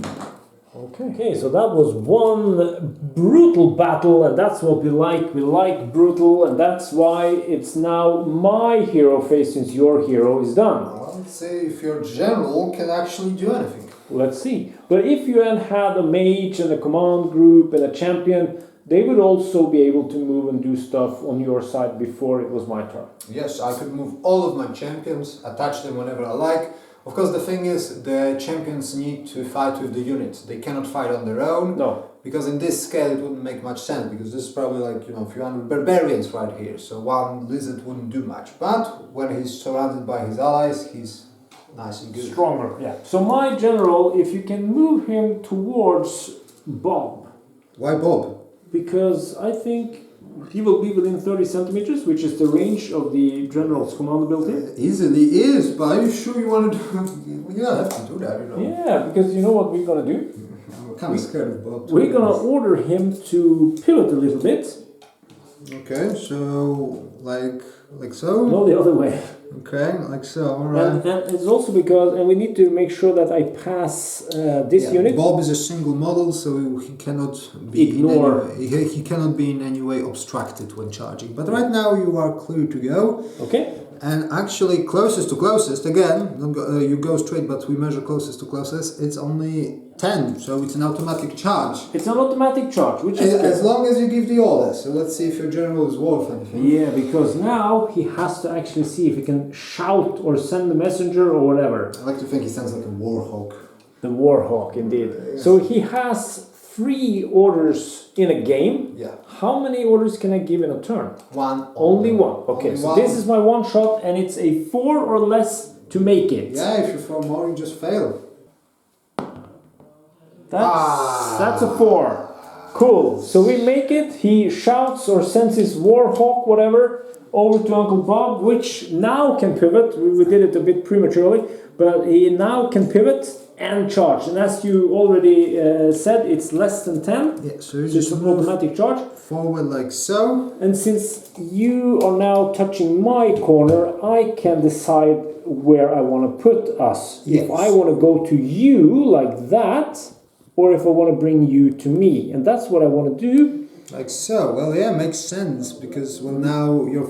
Okay, so that was one brutal battle, and that's what we like. We like brutal, and that's why it's now my hero phase, since your hero is done. Well, let's see if your general can actually do anything. Let's see. But if you had a mage and a command group and a champion, they would also be able to move and do stuff on your side before it was my turn. Yes, I could move all of my champions, attach them whenever I like. Of course, the thing is, the champions need to fight with the units. They cannot fight on their own. No. Because in this scale it wouldn't make much sense, because this is probably like, a few hundred barbarians right here. So one lizard wouldn't do much. But when he's surrounded by his allies, he's nice and good. Stronger, yeah. So my general, if you can move him towards Bob. Why Bob? Because I think he will be within 30 centimeters, which is the range of the general's command ability. Easily is, but are you sure you want to do... You don't have to do that, Yeah, because you know what we're going to do? I'm kind of scared of Bob. We're going to order him to pivot a little bit. Okay, so like so? No, the other way. Okay, like so, alright. And it's also because, and we need to make sure that I pass this unit. Bob is a single model, so he cannot be he cannot be in any way obstructed when charging. But right now you are clear to go. Okay. And actually, closest to closest, again, don't go, you go straight, but we measure closest to closest, it's only 10, so it's an automatic charge. It's an automatic charge, which is As long as you give the order. So let's see if your general is worth anything. Yeah, because now he has to actually see if he can shout or send a messenger or whatever. I like to think he sounds like a warhawk. The Warhawk, indeed. So he has 3 orders in a game. Yeah. How many orders can I give in a turn? One. Only one. Okay, Only so one. this is my one shot, and it's a 4 or less to make it. Yeah, if you throw more, you just fail. That's a 4. Cool. So we make it. He shouts or sends his Warhawk, whatever, over to Uncle Bob, which now can pivot. We did it a bit prematurely, but he now can pivot and charge. And as you already said, it's less than 10. Yeah, so you It's just an move automatic charge. forward like so. And since you are now touching my corner, I can decide where I want to put us. Yes. If I want to go to you like that, or if I want to bring you to me. And that's what I want to do. Like so. Well, yeah, makes sense because, well, now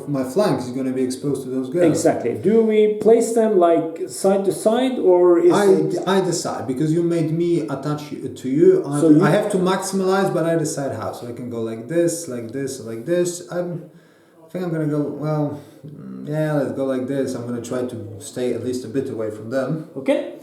my flank is going to be exposed to those guys. Exactly. Do we place them like side to side, or is it... I decide because you made me attach to you. So I have to maximize, but I decide how. So I can go like this, like this, like this. I think I'm gonna go. Well, yeah, let's go like this. I'm gonna try to stay at least a bit away from them. Okay.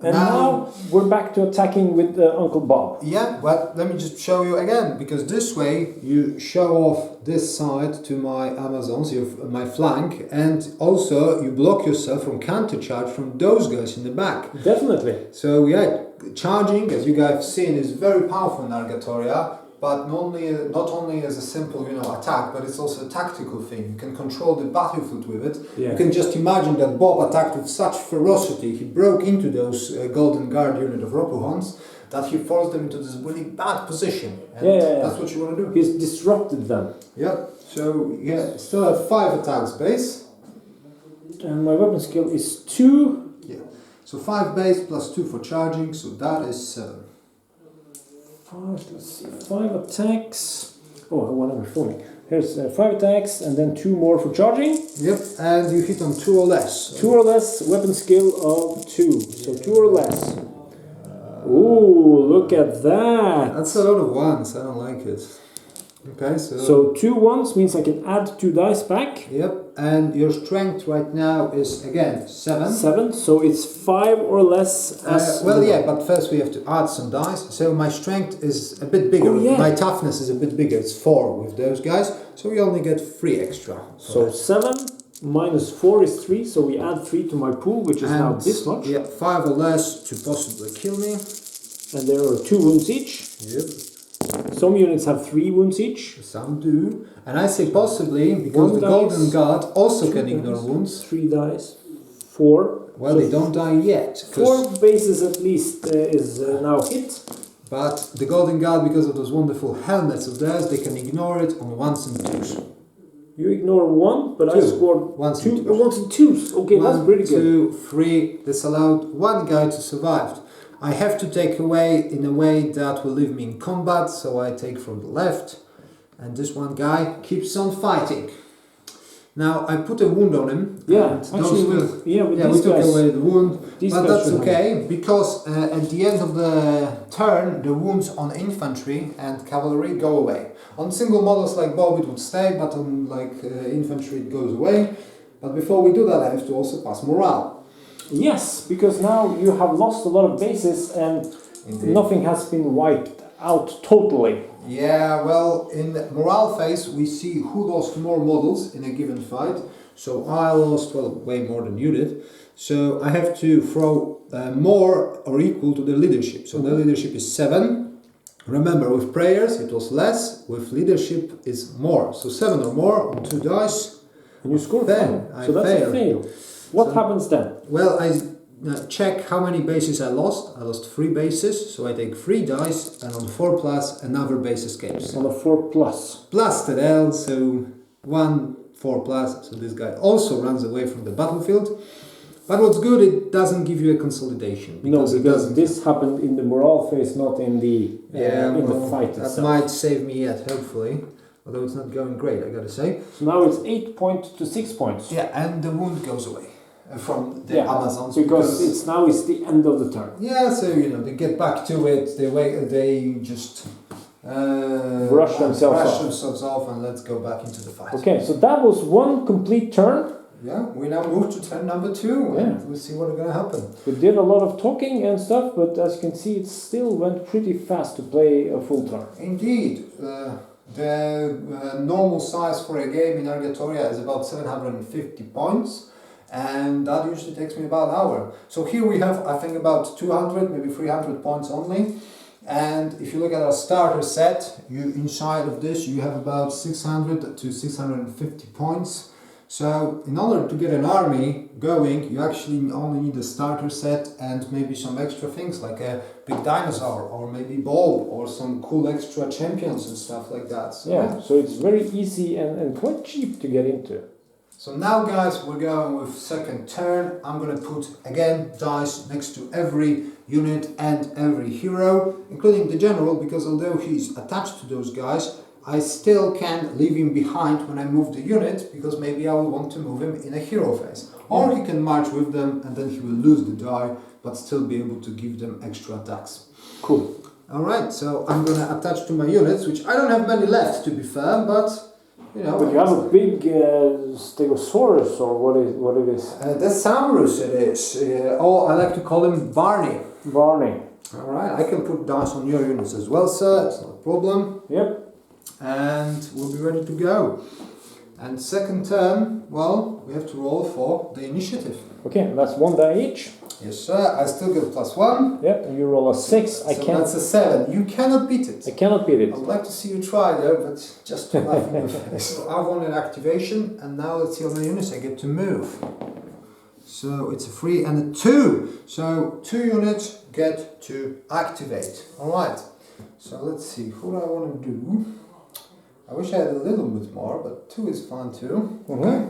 And now we're back to attacking with Uncle Bob. Yeah, but let me just show you again, because this way you show off this side to my Amazons, my flank, and also you block yourself from counter charge from those guys in the back. Definitely. So yeah, charging, as you guys have seen, is very powerful in Argatoria, but not only as a simple, attack, but it's also a tactical thing. You can control the battlefield with it. Yeah. You can just imagine that Bob attacked with such ferocity. He broke into those Golden Guard unit of Ropuhons that he forced them into this really bad position. And that's what you want to do. He's disrupted them. Yeah. So yeah, still have 5 attack base. And my weapon skill is 2. Yeah. So 5 base plus 2 for charging. So that is 7. 5, let's see, 5 attacks. Oh, one other falling. Here's 5 attacks and then 2 more for charging. Yep, and you hit on 2 or less. 2 or less, weapon skill of 2. So 2 or less. Ooh, look at that. That's a lot of ones, I don't like it. Okay, so 2 ones means I can add 2 dice back. Yep, and your strength right now is again 7. 7, so it's 5 or less. But first we have to add some dice. So my strength is a bit bigger. Oh, yeah. My toughness is a bit bigger. It's 4 with those guys. So we only get 3 extra. So 7 minus 4 is 3. So we add 3 to my pool, which is now this much. Yeah, 5 or less to possibly kill me. And there are 2 wounds each. Yep. Some units have 3 wounds each. Some do. And I say possibly because the Golden Guard also can ignore wounds. 3 dice. 4. Well, they don't die yet. 4 bases at least is now hit. But the Golden Guard, because of those wonderful helmets of theirs, they can ignore it on 1s and 2s. You ignore 1, but 2. I scored 1s 2. and 2s. 1s and 2s. Okay, that's pretty good. 2, 3. This allowed 1 guy to survive. I have to take away in a way that will leave me in combat, so I take from the left, and this 1 guy keeps on fighting. Now I put a wound on him. Yeah, actually, we took away the wound, but that's okay because at the end of the turn, the wounds on infantry and cavalry go away. On single models like Bob, it would stay, but on infantry, it goes away. But before we do that, I have to also pass morale. Yes, because now you have lost a lot of bases and nothing has been wiped out totally. Yeah, well, in the morale phase, we see who lost more models in a given fight. So I lost, way more than you did. So I have to throw more or equal to the leadership. So the leadership is 7. Remember, with prayers, it was less. With leadership, is more. So 7 or more on 2 dice. And you score 10. So that's a fail. What happens then? Well, I check how many bases I lost. I lost 3 bases, so I take 3 dice, and on 4 plus, another base escapes. On a 4 plus. Plus the L, so 1 4 plus, so this guy also runs away from the battlefield. But what's good, it doesn't give you a consolidation. Because this happened in the morale phase, not in the fight itself. That might save me yet, hopefully. although it's not going great, I gotta say. So now it's 8 points to 6 points. Yeah, and the wound goes away from the Yeah, Amazons because it's now it's the end of the turn. yeah, so you know they get back to it. They just Brush themselves off, and let's go back into the fight. Okay, so that was one complete turn. Yeah, we now move to turn number 2. Yeah. And we'll see what's gonna happen. We did a lot of talking and stuff, but as you can see, it still went pretty fast to play a full turn. Indeed, the normal size for a game in Argatoria is about 750 points, and that usually takes me about an hour. So here we have, I think, about 200, maybe 300 points only. And if you look at our starter set, inside of this you have about 600 to 650 points. So in order to get an army going, you actually only need a starter set and maybe some extra things like a big dinosaur or maybe bulb or some cool extra champions and stuff like that. So, yeah, so it's very easy and quite cheap to get into. So now guys, we're going with second turn. I'm gonna put again dice next to every unit and every hero, including the general, because although he's attached to those guys, I still can leave him behind when I move the unit, because maybe I will want to move him in a hero phase. Or he can march with them and then he will lose the die, but still be able to give them extra attacks. Cool. Alright, so I'm gonna attach to my units, which I don't have many left to be fair, but you know. But you have a big Stegosaurus, or what it is? The Saurus it is, or I like to call him Barney. Barney. Alright, I can put dice on your units as well, sir, it's not a problem. Yep. And we'll be ready to go. And second turn, well, we have to roll for the initiative. Okay, that's 1 die each. Yes, sir. I still get +1. Yep, and you roll a 6. So that's a 7. You cannot beat it. I cannot beat it. I would like to see you try though, but just to laugh in your face. So I won an activation, and now let's see how many units I get to move. So it's a 3 and a 2. So 2 units get to activate. Alright. So let's see, who do I want to do? I wish I had a little bit more, but 2 is fine too. Okay.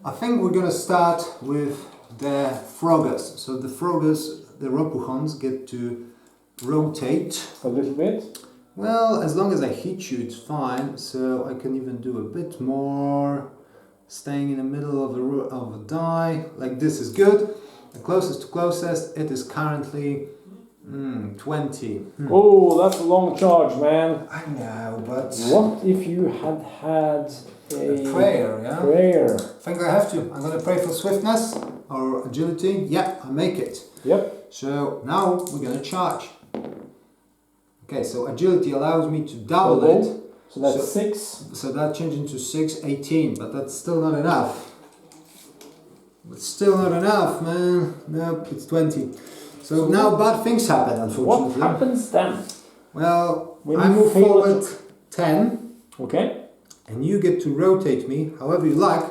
I think we're gonna start with the Froggers. So the Froggers, the Ropuchons, get to rotate a little bit. Well, as long as I hit you, it's fine. So I can even do a bit more, staying in the middle of a die. Like this is good. The closest to closest, it is currently 20. Oh, that's a long charge, man. I know, but what if you had had a prayer? Yeah. Prayer. I think I have to. I'm gonna pray for swiftness or agility. Yeah, I make it. Yep. So now we're gonna charge. Okay, so agility allows me to double it. So that's 6. So that changed into 6, 18, but that's still not enough. It's still not enough, man. Nope, it's 20. So now bad things happen, unfortunately. What happens then? Well, I move forward 10. Okay. And you get to rotate me however you like,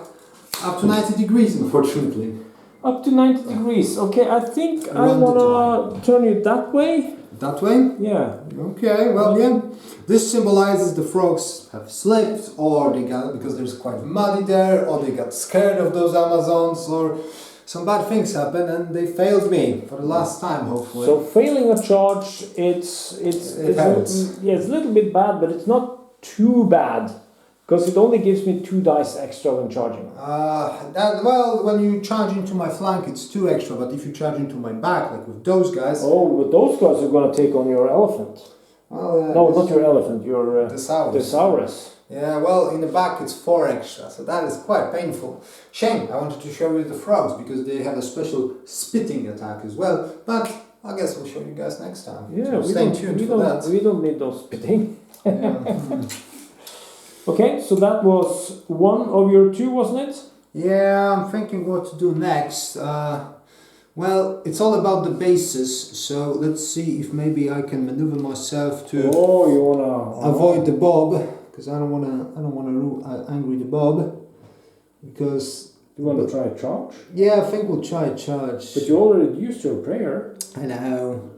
up to 90 degrees, unfortunately. Up to 90 degrees. Okay, I think I wanna turn you that way. That way? Yeah. Okay, well, yeah. This symbolizes the frogs have slipped, or they got, because there's quite muddy there, or they got scared of those Amazons, or some bad things happened and they failed me for the last time, hopefully. So failing a charge, it hurts. Yeah, it's a little bit bad, but it's not too bad. Because it only gives me 2 dice extra when charging. Well, when you charge into my flank, it's 2 extra, but if you charge into my back, like with those guys... Oh, but those guys are going to take on your elephant. Well, no, not your elephant, your... Thesaurus. Yeah, well, in the back it's 4 extra, so that is quite painful. Shame, I wanted to show you the frogs, because they have a special spitting attack as well, but I guess we'll show you guys next time. Yeah, so stay tuned for that. We don't need those spitting. Yeah. Okay, so that was 1 of your 2, wasn't it? Yeah, I'm thinking what to do next. Well, it's all about the bases, so let's see if maybe I can maneuver myself to you wanna avoid the bob, because I don't wanna angry the bob, because you want to try a charge? Yeah, I think we'll try a charge. But you already used your prayer. I know,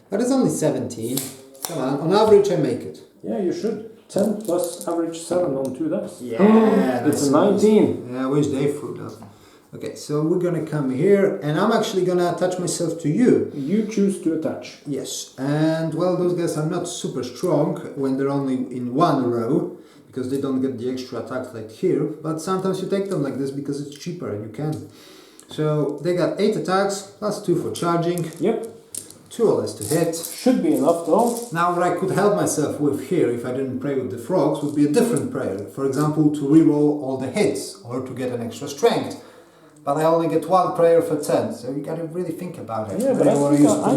but it's only 17. Come on average I make it. Yeah, you should. 10 plus average 7 on 2 dice. Yeah, it's a 19. Yeah, I wish they threw that. Okay, so we're gonna come here, and I'm actually gonna attach myself to you. You choose to attach. Yes, and well, those guys are not super strong when they're only in 1 row, because they don't get the extra attacks like here, but sometimes you take them like this because it's cheaper and you can. So they got 8 attacks, plus 2 for charging. Yep. 2 or less to hit. Should be enough though. Now what I could help myself with here, if I didn't pray with the frogs, would be a different prayer. For example, to reroll all the hits, or to get an extra strength. But I only get 1 prayer for 10, so you gotta really think about it. Yeah, but I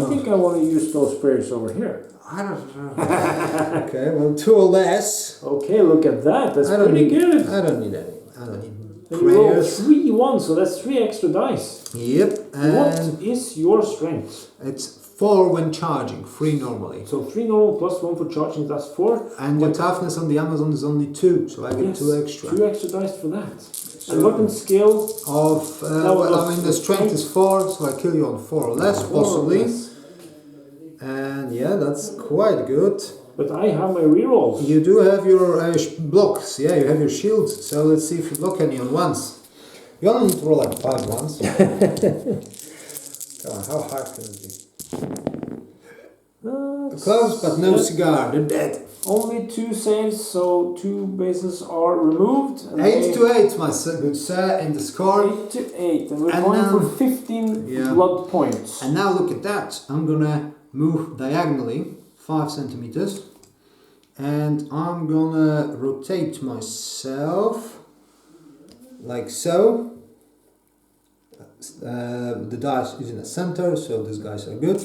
think I want to use those prayers over here. I don't know. Okay, well, 2 or less. Okay, look at that. That's pretty good. I don't need any. I don't need And you roll prayers. 3 1, so that's 3 extra dice. Yep. What And is your strength? it's 4 when charging, 3 normally. So 3 normal plus 1 for charging, that's 4. And your toughness on the Amazon is only 2, so I get 2 extra. 2 extra dice for that. And weapon skill Of, well, I mean, the strength is 4, so I kill you on 4 or less, possibly. And yeah, that's quite good. But I have my rerolls. You do have your blocks, yeah, you have your shields. So let's see if you block any on ones. You only need to roll like 5 ones. Come on, how hard can it be? Close, but no cigar, they're dead. Only 2 saves, so 2 bases are removed. And 8 to 8, my good sir, in the score. 8 to 8, and we're And going now- for 15 Yeah. blood points. And now look at that. I'm gonna move diagonally 5 centimeters. And I'm gonna rotate myself like so. The dice is in the center, so these guys are good.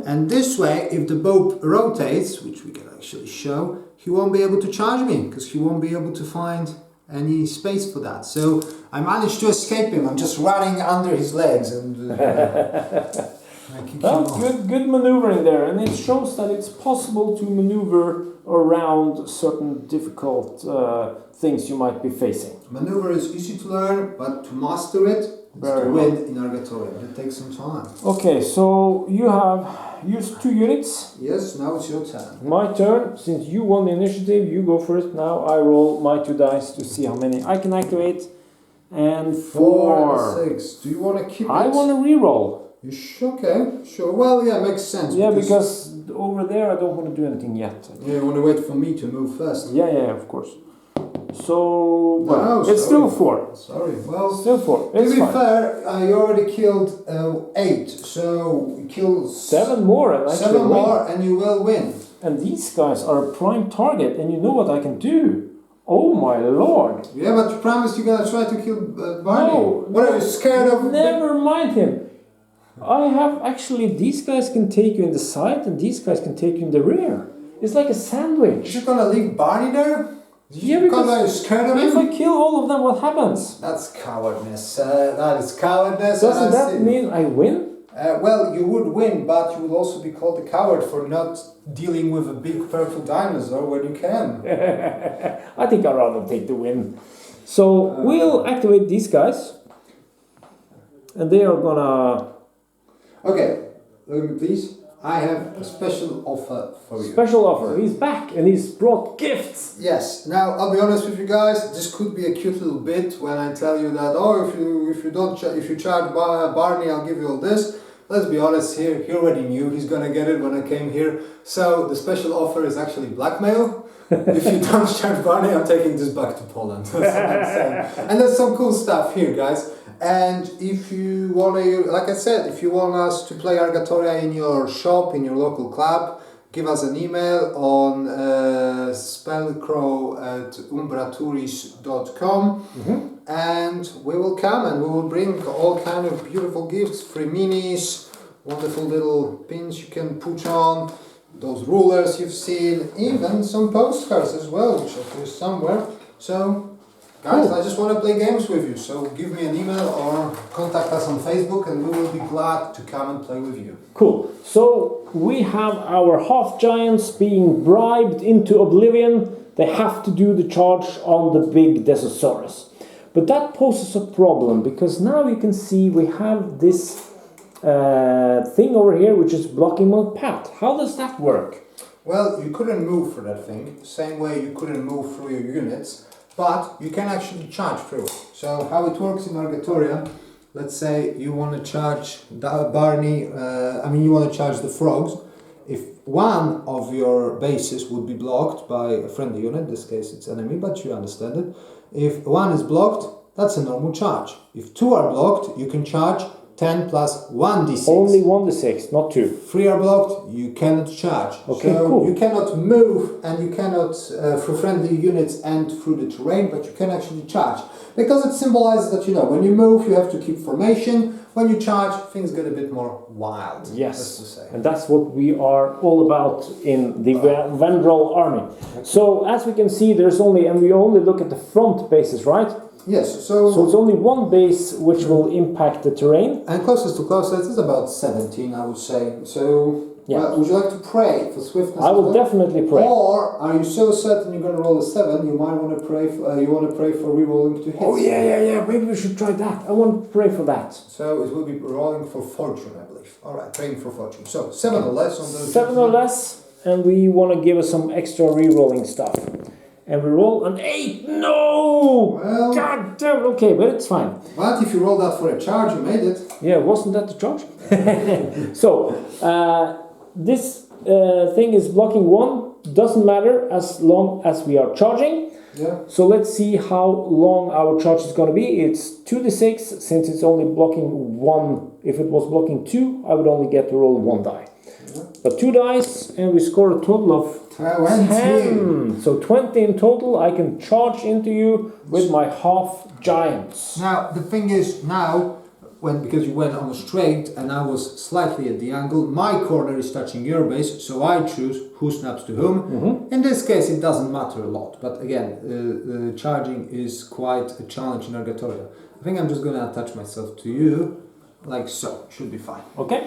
And this way, if the bow rotates, which we can actually show, he won't be able to charge me, because he won't be able to find any space for that. So I managed to escape him. I'm just running under his legs and I kick him off. Good maneuvering there, and it shows that it's possible to maneuver around certain difficult things you might be facing. Maneuver is easy to learn, but to master it, it's to win in Argatoria. It takes some time. Okay, so you have used 2 units. Yes, now it's your turn. My turn. Since you won the initiative, you go first. Now I roll my 2 dice to see how many I can activate. And 4 and 6. Do you want to keep it? I want to reroll. Okay, sure. Well, yeah, makes sense. Yeah, because over there I don't want to do anything yet. Yeah, you want to wait for me to move first. Yeah, of course. So, well, No, it's still sorry. 4. Sorry. Well, Still 4. to It's be fine. fair, I already killed 8, so we kill 7 more and I 7 actually win. more, and you will win. And these guys are a prime target, and you know what I can do. Oh my lord! Yeah, but you promised you're gonna try to kill Barney. No, What are you scared of? Never mind him. I have actually, these guys can take you in the side, and these guys can take you in the rear. It's like a sandwich. You're gonna leave Barney there? Yeah, Because because you're scared of if him? I kill all of them, what happens? That's cowardness. That is cowardness. Doesn't and I that see- mean I win? Well, you would win, but you would also be called a coward for not dealing with a big purple dinosaur when you can. I think I'd rather take the win. So we'll activate these guys, and they are gonna Okay, look at me please. I have a special offer for you. special offer. He's back, and he's brought gifts. Yes. Now I'll be honest with you guys. This could be a cute little bit when I tell you that. Oh, if you charge Barney, I'll give you all this. Let's be honest here. He already knew he's gonna get it when I came here. So the special offer is actually blackmail. If you don't charge Barney, I'm taking this back to Poland. That's what I'm saying. And there's some cool stuff here, guys. And if you want to, like I said, if you want us to play Argatoria in your shop, in your local club, give us an email on spellcrow@umbraturis.com and we will come and we will bring all kind of beautiful gifts, free minis, wonderful little pins you can put on, those rulers you've seen, even some postcards as well, which are here somewhere. So guys, I just want to play games with you, so give me an email or contact us on Facebook and we will be glad to come and play with you. Cool. So we have our half giants being bribed into oblivion. They have to do the charge on the big Desosaurus. But that poses a problem, because now you can see we have this thing over here which is blocking my path. How does that work? Well, you couldn't move for that thing, same way you couldn't move through your units, but you can actually charge through it. So how it works in Argatoria, let's say you want to charge Barney, you want to charge the frogs. if one of your bases would be blocked by a friendly unit, in this case it's enemy, but you understand it. If one is blocked, that's a normal charge. If two are blocked, you can charge 10 plus 1d6. Only 1d6, not 2. 3 are blocked, you cannot charge. Okay, so cool. You cannot move and you cannot through friendly units and through the terrain, but you can actually charge. Because it symbolizes that, you know, when you move, you have to keep formation. When you charge, things get a bit more wild. Yes, that's to say. and that's what we are all about in the Vaendral army. So as we can see, we only look at the front bases, right? Yes, So it's only one base which will impact the terrain. And closest to closest is about 17, I would say. So, Yeah. would you like to pray for swiftness? I will definitely pray. Or are you so certain you're going to roll a 7? You might want to pray. Pray for re-rolling to hit. Oh yeah. Maybe we should try that. I want to pray for that. So it will be rolling for fortune, I believe. All right, praying for fortune. So 7 or less on the 7 or less, and we want to give us some extra re-rolling stuff. And we roll an 8. No! Well, God damn. Okay, but it's fine. but if you roll that for a charge, you made it. Yeah, wasn't that the charge? So this thing is blocking 1. Doesn't matter as long as we are charging. Yeah. So let's see how long our charge is going to be. It's 2d6 since it's only blocking 1. If it was blocking 2, I would only get to roll 1 die. Yeah. But 2 dice, and we score a total of 10. So 20 in total. I can charge into you with my half giants. Now the thing is because you went on straight and I was slightly at the angle, my corner is touching your base, so I choose who snaps to whom. Mm-hmm. In this case, it doesn't matter a lot, but again, charging is quite a challenge in Argatoria. I think I'm just going to attach myself to you, like so. Should be fine. Okay.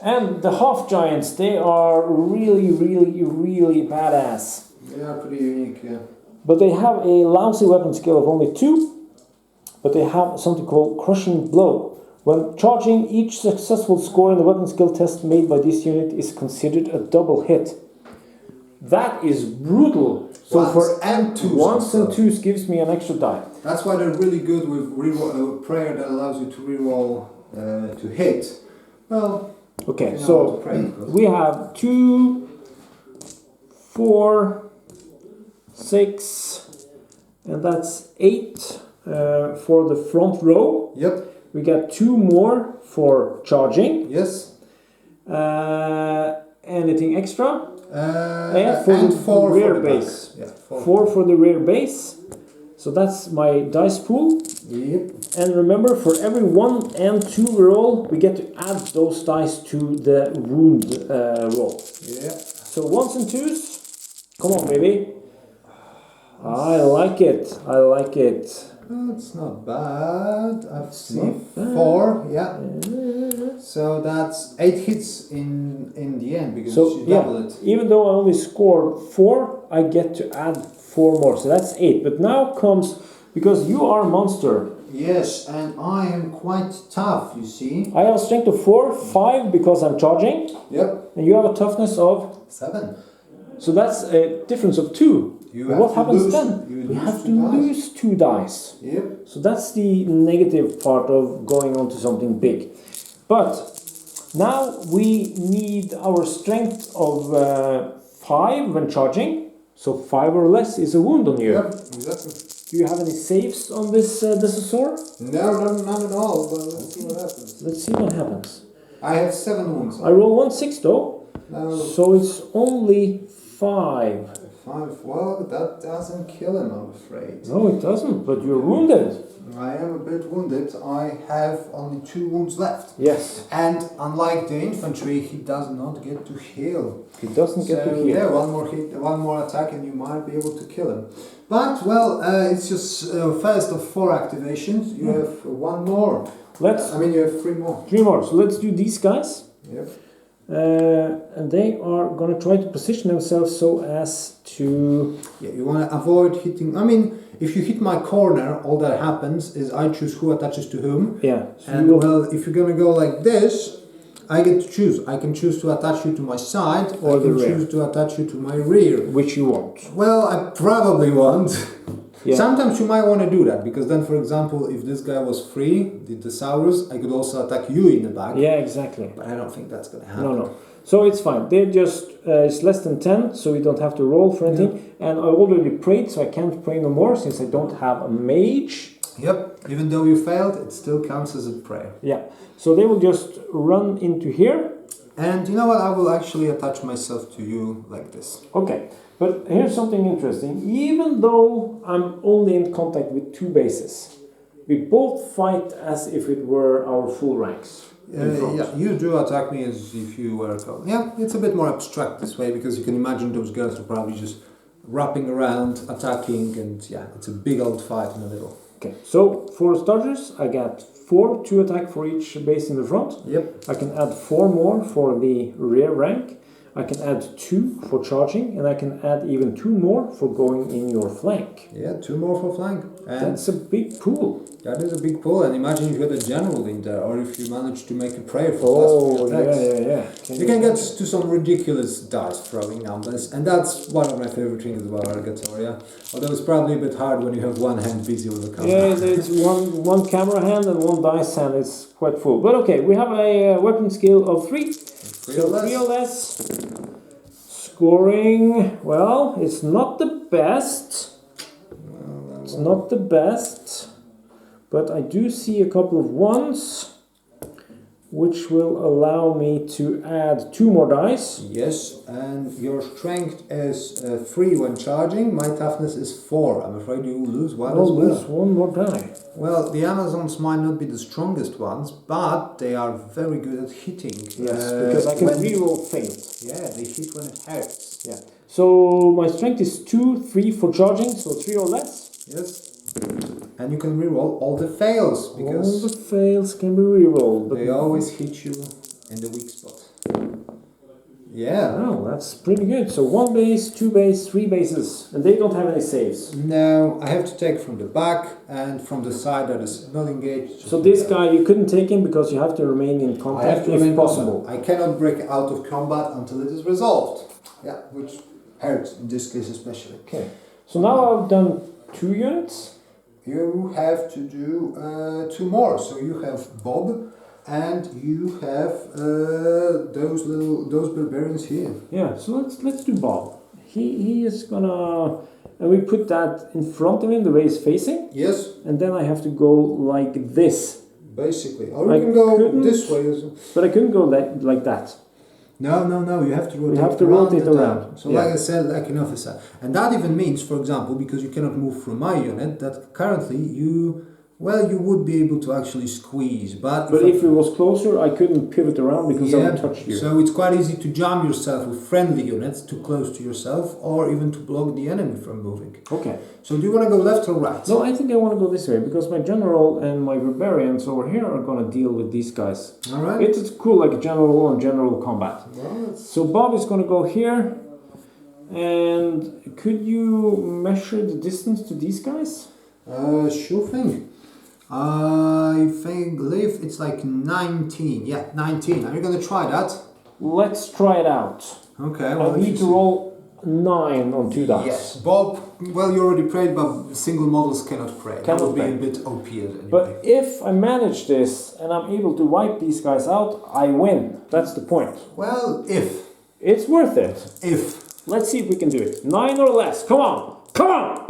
And the half giants, they are really, really, really badass. They are pretty unique, yeah. But they have a lousy weapon skill of only 2. But they have something called Crushing Blow. When charging, each successful score in the weapon skill test made by this unit is considered a double hit. That is brutal. So ones and twos gives me an extra die. That's why they're really good with prayer that allows you to reroll to hit. Well, okay, so we have 2, 4, 6, and that's 8 for the front row. Yep. We got 2 more for charging. Yes. Anything extra? And for the 4 rear for the base. Back. Yeah, 4 for the rear base. So that's my dice pool. Yep. And remember, for every 1 and 2 roll, we get to add those dice to the wound roll. Yeah. So 1s and 2s. Come on, baby. I like it. I like it. That's not bad. I've seen not bad. 4. Yeah. So that's 8 hits in the end because you double it. Even though I only scored 4, I get to add 4 more. So that's 8. But now comes, because you are a monster. Yes, and I am quite tough, you see. I have a strength of 4, 5 because I'm charging. Yep. And you have a toughness of 7. So that's a difference of 2. What happens then? We have to lose 2 dice. Yep. So that's the negative part of going on to something big. But now we need our strength of 5 when charging. So 5 or less is a wound on you. Yep, exactly. Do you have any saves on this Desosaur? No, none at all, but let's see what happens. Let's see what happens. I have 7 wounds. I roll 1/6 though. No. So it's only 5. 5. Well, that doesn't kill him, I'm afraid. No, it doesn't, but you're wounded. I am a bit wounded. I have only 2 wounds left. Yes. And unlike the infantry, he does not get to heal. He doesn't get to heal. Yeah, one more hit, one more attack, and you might be able to kill him. But well, it's just first of 4 activations. You have 1 more. You have 3 more. 3 more. So let's do these guys. Yep. And they are going to try to position themselves so as to... Yeah, you want to avoid hitting... if you hit my corner, all that happens is I choose who attaches to whom. Yeah. So and if you're going to go like this, I get to choose. I can choose to attach you to my side, or I can choose to attach you to my rear. Which you want. Well, I probably want Yeah. Sometimes you might want to do that, because then, for example, if this guy was free, the Thesaurus, I could also attack you in the back. Yeah, exactly. But I don't think that's going to happen. No. So it's fine. They're just, it's less than 10, so we don't have to roll for anything. And I already prayed, so I can't pray no more since I don't have a mage. Yep, even though you failed, it still counts as a prayer. Yeah, so they will just run into here. And you know what, I will actually attach myself to you like this. Okay, but here's something interesting. Even though I'm only in contact with 2 bases, we both fight as if it were our full ranks. Yeah, you do attack me as if you were... Yeah, it's a bit more abstract this way, because you can imagine those girls are probably just wrapping around, attacking, and yeah, it's a big old fight in the middle. Okay, so for starters, I got 4 to attack for each base in the front. Yep. I can add 4 more for the rear rank. I can add 2 for charging, and I can add even 2 more for going in your flank. Yeah, 2 more for flank. And that's a big pool. That is a big pool, and imagine if you got a general in there, or if you manage to make a prayer for yeah. You can get to some ridiculous dice throwing numbers, and that's one of my favorite things about Argatoria. Although it's probably a bit hard when you have one hand busy with the camera. Yeah, it's one camera hand and one dice hand. It's quite full. But okay, we have a weapon skill of 3. 3 or less. 3 or less. Scoring, well, it's not the best. It's not the best. But I do see a couple of 1s, which will allow me to add 2 more dice. Yes, and your strength is 3 when charging. My toughness is 4. I'm afraid you will lose one as well. Lose 1 more die. Well, the Amazons might not be the strongest ones, but they are very good at hitting. Yes, because I can reroll failed. Yeah, they hit when it hurts. Yeah. So my strength is 2, 3 for charging, so 3 or less. Yes. And you can reroll all the fails, because all the fails can be rerolled. They always hit you in the weak spot. Yeah. Wow, that's pretty good. So 1 base, 2 base, 3 bases, and they don't have any saves. No, I have to take from the back and from the side that is not engaged. So this guy, you couldn't take him because you have to remain in contact if possible. I cannot break out of combat until it is resolved. Yeah, which hurts in this case especially. Okay. So now I've done 2 units. You have to do 2 more. So you have Bob, and you have those barbarians here. Yeah. So let's do Bob. He is gonna, and we put that in front of him the way he's facing. Yes. And then I have to go like this. Basically, or you can go this way. But I couldn't go like that. No, you have to rotate. You have to rotate around. So like I said, like an officer. And that even means, for example, because you cannot move from my unit, that currently you would be able to actually squeeze. But if it was closer, I couldn't pivot around because I would touch you. So it's quite easy to jam yourself with friendly units too close to yourself, or even to block the enemy from moving. Okay. So do you want to go left or right? No, I think I want to go this way, because my general and my barbarians over here are going to deal with these guys. Alright. It's cool, like general and general combat. Well, so Bob is going to go here. And could you measure the distance to these guys? Sure thing. I believe it's like 19. Yeah, 19. Are you going to try that? Let's try it out. Okay. Well, I need to roll 9 on 2 dice. Yes. Bob, well, you already prayed, but single models cannot pray. That would be a bit OP anyway. But if I manage this and I'm able to wipe these guys out, I win. That's the point. Well, if. It's worth it. If. Let's see if we can do it. 9 or less. Come on. Come on.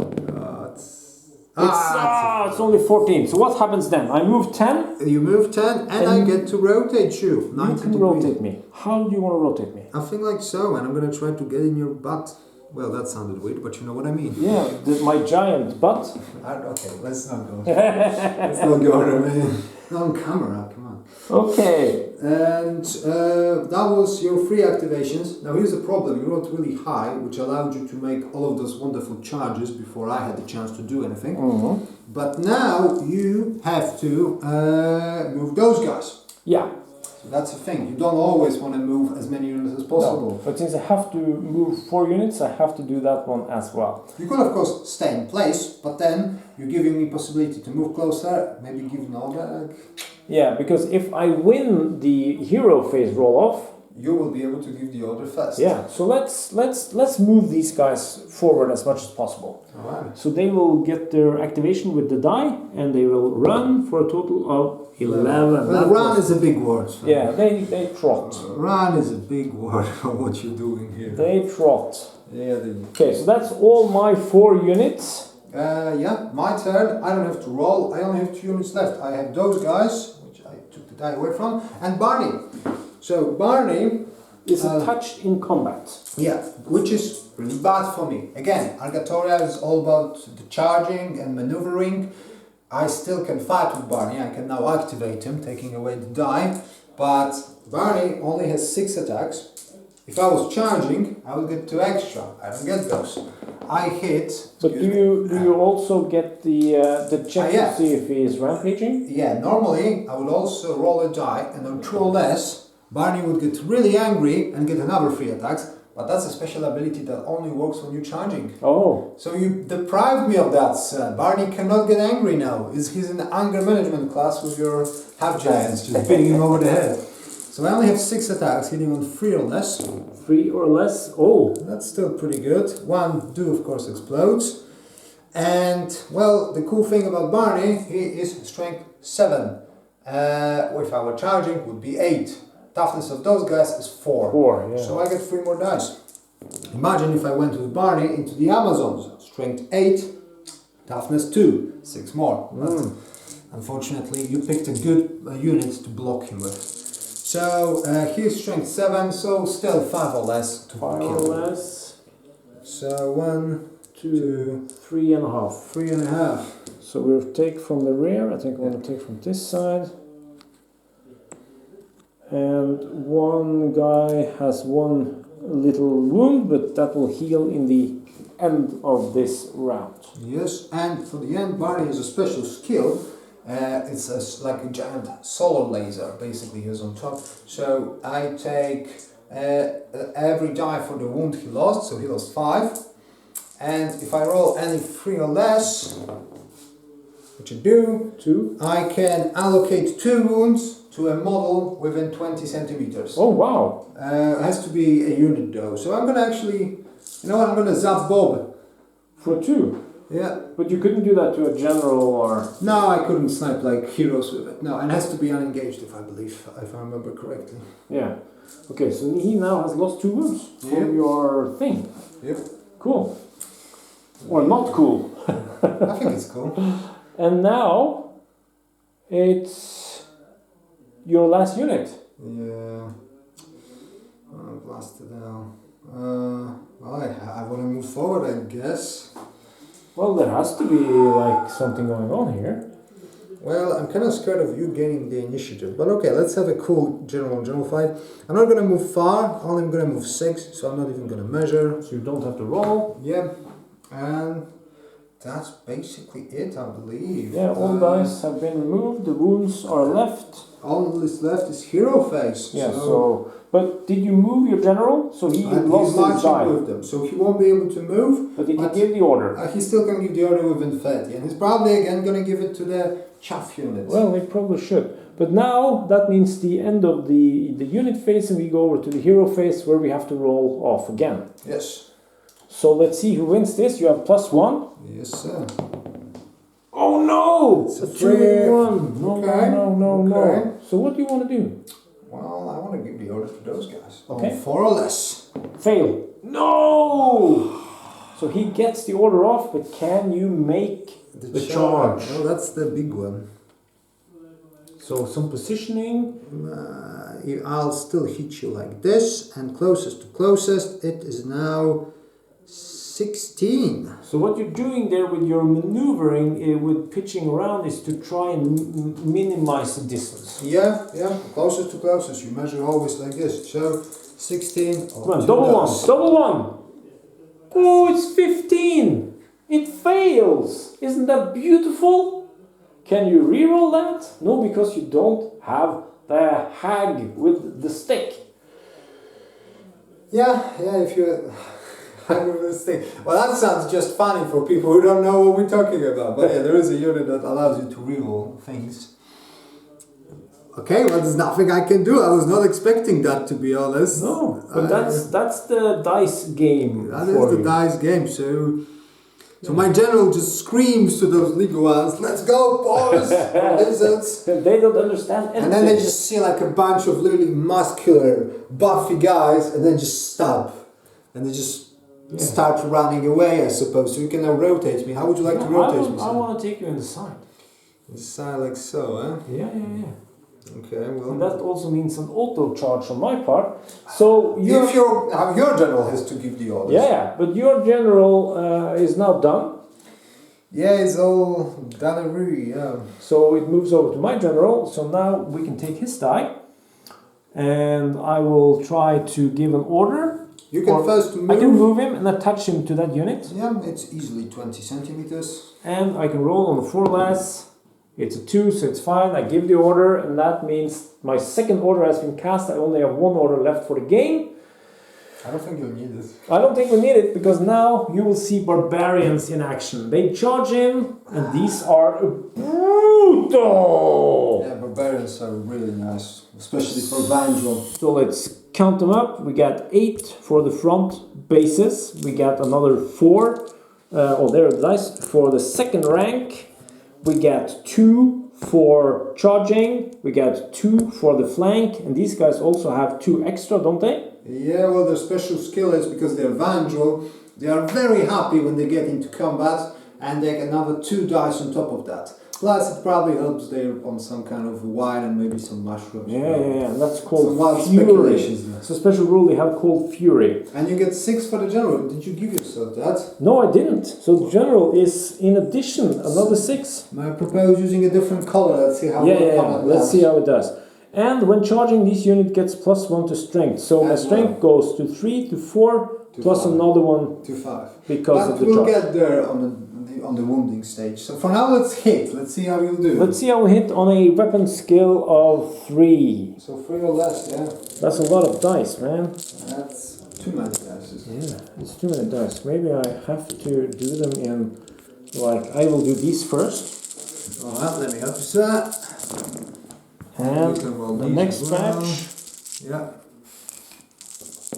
It's only 14. So what happens then? I move 10. You move 10 and I get to rotate you. 90 you can degrees. rotate me. How do you want to rotate me? I think like so, and I'm going to try to get in your butt. Well, that sounded weird, but you know what I mean. Yeah, my giant butt. Okay, let's not go. Let's not go there, on camera, come on. Okay. And that was your free activations. Now here's the problem, you rolled really high, which allowed you to make all of those wonderful charges before I had the chance to do anything. Mm-hmm. But now you have to move those guys. Yeah. So that's the thing, you don't always want to move as many units as possible. No, but since I have to move 4 units, I have to do that one as well. You could of course stay in place, but then you're giving me possibility to move closer, maybe give an back. Yeah, because if I win the hero phase roll-off, you will be able to give the order first. Yeah, so let's move these guys forward as much as possible. Alright. So they will get their activation with the die, and they will run for a total of 11. Well, run is a big word. So. Yeah, they trot. Run is a big word for what you're doing here. They trot. Yeah, Okay, so that's all my 4 units. Yeah, my turn. I don't have to roll. I only have 2 units left. I have those guys, which I took the die away from, and Barney. So Barney Is a touch in combat. yeah, which is really bad for me. Again, Argatoria is all about the charging and maneuvering. I still can fight with Barney. I can now activate him, taking away the die. But Barney only has 6 attacks. If I was charging, I would get 2 extra. I don't get those. I hit. But do you also get the check yeah. to see if he is rampaging? Yeah, normally I would also roll a die, and on 2 or less, Barney would get really angry and get another 3 attacks. But that's a special ability that only works when you're charging. Oh. So you deprived me of that, son. Barney cannot get angry now. He's in the anger management class with your half giants, just beating him over the head. So I only have 6 attacks, hitting on 3 or less. 3 or less? Oh. That's still pretty good. 1 do of course explodes. And well, the cool thing about Barney, he is strength 7. If I were charging, would be 8. Toughness of those guys is 4. 4, yeah. So I get 3 more dice. Imagine if I went with Barney into the Amazons. Strength 8, toughness 2, 6 more. But unfortunately, you picked a good unit to block him with. So here's strength 7, so still 5 or less to 5 kill. or less. So 1, 2, 3.5. 3.5. So we'll take from the rear. I think I'm going to take from this side. And one guy has 1 little wound, but that will heal in the end of this round. Yes, and for the end, Barney has a special skill. It's like a giant solar laser, basically, he's on top. So I take every die for the wound he lost, so he lost 5. And if I roll any 3 or less, which I do, 2. I can allocate 2 wounds to a model within 20 centimeters. Oh, wow. It has to be a unit though. So I'm gonna actually, you know what, I'm gonna zap Bob. For 2. Yeah. But you couldn't do that to a general or... No, I couldn't snipe like heroes with it. No, and it has to be unengaged if I remember correctly. Yeah. Okay, so he now has lost 2 wounds from Yep. your thing. Yep. Cool. Or not cool. I think it's cool. And now it's your last unit. Yeah. Blasted out. Well, I want to move forward, I guess. Well, there has to be like something going on here. Well, I'm kind of scared of you gaining the initiative. But okay, let's have a cool general fight. I'm not going to move far, only I'm going to move 6, so I'm not even going to measure. So you don't have to roll. Yeah. And that's basically it, I believe. Yeah, all dice have been removed. The wounds are left. All that's left is hero face. Yeah, so... But did you move your general? So he lost his die. With them, so he won't be able to move. But he can give the order. He still can give the order with Infetti, and he's probably again going to give it to the chaff unit. Well, they probably should. But now that means the end of the unit phase, and we go over to the hero phase where we have to roll off again. Yes. So let's see who wins this. You have +1. Yes, sir. Oh no! It's a 2-1. No, okay. no. So what do you want to do? Well, I want to give the order to those guys. Okay. On 4 or less. Fail. No! So he gets the order off, but can you make the charge? Oh, that's the big one. So some positioning. I'll still hit you like this, and closest to closest, it is now 16. So what you're doing there with your maneuvering, with pitching around, is to try and minimize the distance. Yeah, closest to closest. You measure always like this. So 16. Come on, double one. Oh, it's 15. It fails. Isn't that beautiful? Can you reroll that? No, because you don't have the hag with the stick. Yeah, if you... this thing. Well, that sounds just funny for people who don't know what we're talking about. But yeah, there is a unit that allows you to reroll things. Okay, well, there's nothing I can do. I was not expecting that, to be honest. No, but that's the dice game. That is the dice game. So my general just screams to those legal ones, "Let's go, boys, lizards!" They don't understand anything. And then they just see like a bunch of really muscular, buffy guys, and then just stop, and they just start running away. I suppose. So you can now rotate me. How would you like to rotate me? I want to take you in the side. The side like so, huh? Yeah. Okay, well. And that also means an auto charge on my part. So If your general has to give the orders. Yeah, but your general is now done. Yeah, it's all done already, yeah. So it moves over to my general. So now we can take his die. And I will try to give an order. You can first move. I can move him and attach him to that unit. Yeah, it's easily 20 centimeters. And I can roll on the 4 less. It's a 2, so it's fine. I give the order, and that means my second order has been cast. I only have 1 order left for the game. I don't think you'll need it. I don't think we need it, because now you will see barbarians in action. They charge in, and these are brutal! Yeah, barbarians are really nice, especially for Vaendrals. So let's count them up. We got 8 for the front bases. We got another 4. There are the dice. For the second rank, we got 2 for charging. We got 2 for the flank. And these guys also have 2 extra, don't they? Yeah, well, their special skill is because they're Vaendral. They are very happy when they get into combat, and they get another 2 dice on top of that. Plus, it probably helps they're on some kind of wine and maybe some mushrooms. Yeah. And that's called some wild Fury. speculations there. It's a special rule they have called Fury. And you get 6 for the general. Did you give yourself that? No, I didn't. So the general is, in addition, another 6. I propose using a different color. Let's see how Let's see how it does. And when charging, this unit gets +1 to strength. So my strength goes to 3 to 4 plus 5. Another one to 5. Because of the we'll charge. get there on the wounding stage. So for now, let's hit. Let's see how you'll do. Let's see how we hit on a weapon skill of 3. So 3 or less, yeah. That's a lot of dice, man. That's too many dice. Yeah, it's too many dice. Maybe I have to do them in, like, I will do these first. Alright, let me help you, sir. And the next batch. Yeah.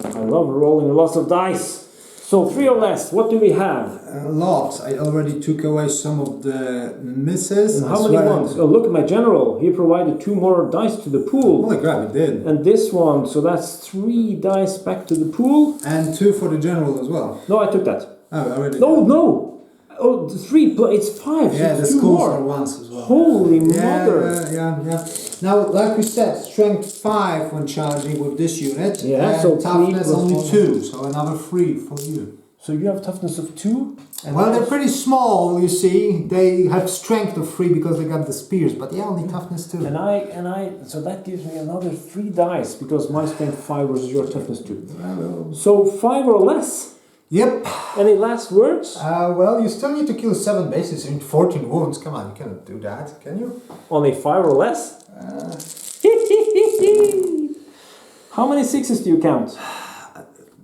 I love rolling lots of dice. So 3 or less, what do we have? A lot. I already took away some of the misses. And how many ones? Oh, look at my general. He provided 2 more dice to the pool. Holy crap, he did. And this one, so that's 3 dice back to the pool. And 2 for the general as well. No, I took that. Oh, already. No. Oh, 3 plus, it's 5. Yeah, so the 2 schools more. are once as well. Holy mother. Yeah. Now, like we said, strength 5 when charging with this unit. Yeah, and so toughness 3 only plus 2, so another 3 for you. So you have toughness of 2? Well, they're pretty small, you see. They have strength of 3 because they got the spears, but yeah, only toughness 2. And I, so that gives me another 3 dice because my strength 5 versus your toughness 2. So 5 or less. Yep. Any last words? Well, you still need to kill 7 bases and 14 wounds. Come on, you cannot do that, can you? Only 5 or less? How many 6s do you count?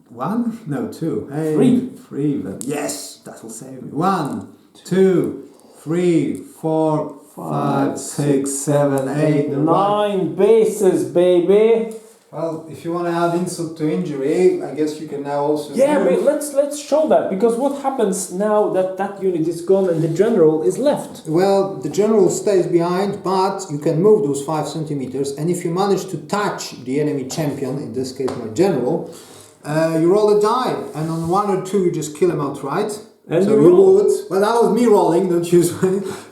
1? No, 2. Hey, 3. 3. But yes, that will save me. 1, 2, 3, 4, 5, 6, 7, 8, 9 bases, baby. Well, if you want to add insult to injury, I guess you can now also. Yeah, but let's show that, because what happens now that that unit is gone and the general is left? Well, the general stays behind, but you can move those 5 centimeters, and if you manage to touch the enemy champion, in this case my general, you roll a die, and on 1 or 2 you just kill him outright. And so you would. Well, that was me rolling, don't you?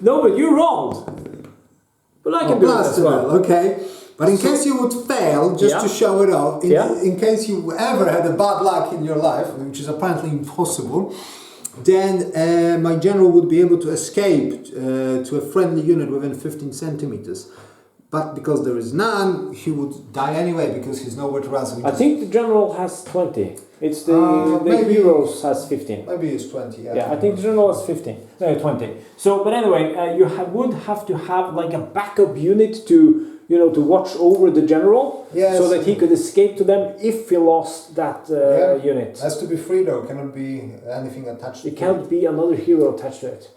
No, but you rolled. But I can do it as well. Okay. But in case you would fail, just to show it off, in case you ever had a bad luck in your life, which is apparently impossible, then my general would be able to escape to a friendly unit within 15 centimeters. But because there is none, he would die anyway because he's nowhere to run. So I think the general has 20. It's the heroes has 15. Maybe it's 20. Yeah, I think the general has 15. No, 20. So, but anyway, you would have to have like a backup unit to, to watch over the general, Yes. so that he could escape to them if he lost that unit. Has to be free though, cannot be anything attached There to can't be another hero attached to it.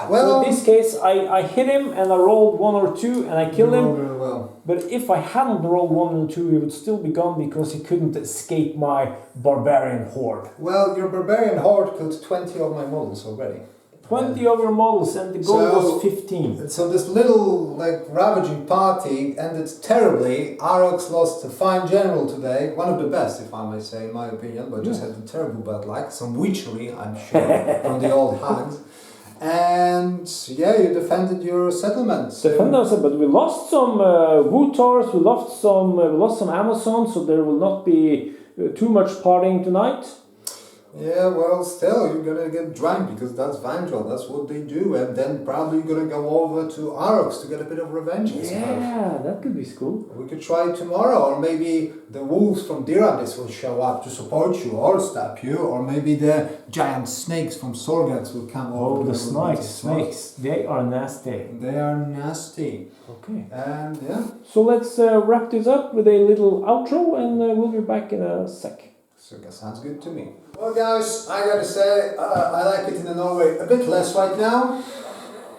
Well, So in this case, I hit him and I rolled 1 or 2 and I killed him. very well. But if I hadn't rolled 1 and 2, he would still be gone because he couldn't escape my barbarian horde. Well, your barbarian horde killed 20 of my models already. 20 of your models and the goal was 15. So this little ravaging party ended terribly. Arox lost a fine general today, one of the best if I may say in my opinion, but just had a terrible bad luck, some witchery I'm sure from the old hags. And yeah, you defended your settlement. But we lost some Wutars, we lost some Amazons, so there will not be too much partying tonight. Yeah, well, still, you're gonna get drunk because that's Vaendrals, that's what they do, and then probably you're gonna go over to Arox to get a bit of revenge. Yeah, that could be cool. We could try tomorrow, or maybe the wolves from Dirandis will show up to support you or stop you, or maybe the giant snakes from Sorgax will come over. Oh, the snakes, they are nasty. They are nasty. Okay. And yeah. So let's wrap this up with a little outro, and we'll be back in a sec. So that sounds good to me. Well guys, I gotta say, I like it in Norway a bit less right now,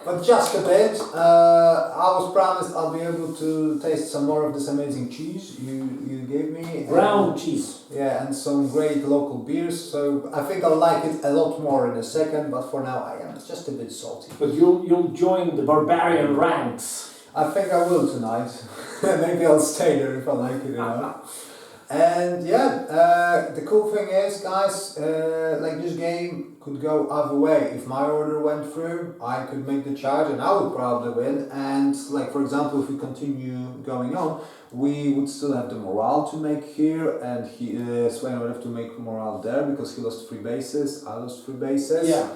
but just a bit. I was promised I'll be able to taste some more of this amazing cheese you gave me. Brown cheese. Yeah, and some great local beers, so I think I'll like it a lot more in a second, but for now I am just a bit salty. But you'll join the barbarian ranks. I think I will tonight. Maybe I'll stay there if I like it, And yeah, the cool thing is, guys, this game could go either way. If my order went through, I could make the charge and I would probably win. And for example, if we continue going on, we would still have the morale to make here, and Swain would have to make morale there because he lost 3 bases, I lost 3 bases. Yeah.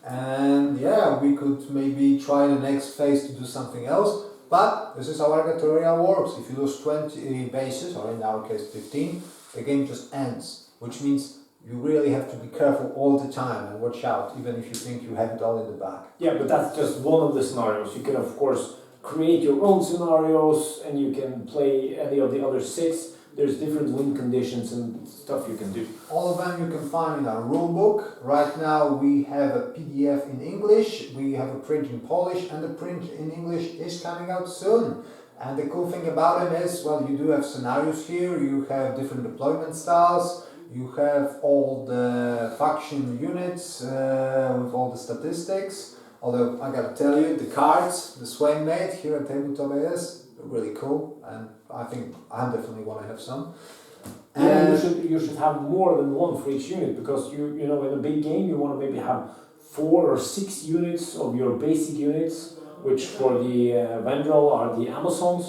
And yeah, we could maybe try the next phase to do something else. But this is how Argatoria works. If you lose 20 bases, or in our case 15, the game just ends. Which means you really have to be careful all the time and watch out, even if you think you have it all in the bag. Yeah, but that's just one of the scenarios. You can of course create your own scenarios and you can play any of the other 6. There's different win conditions and stuff you can do. All of them you can find in our rulebook. Right now we have a PDF in English, we have a print in Polish, and the print in English is coming out soon. And the cool thing about them is, well, you do have scenarios here, you have different deployment styles, you have all the faction units with all the statistics. Although I gotta tell you, the cards, the Swain made here at Tabletop AS, really cool, and I think I definitely want to have some. Yeah, you should have more than 1 for each unit, because you know in a big game you want to maybe have 4 or 6 units of your basic units, which for the Vaendral are the Amazons.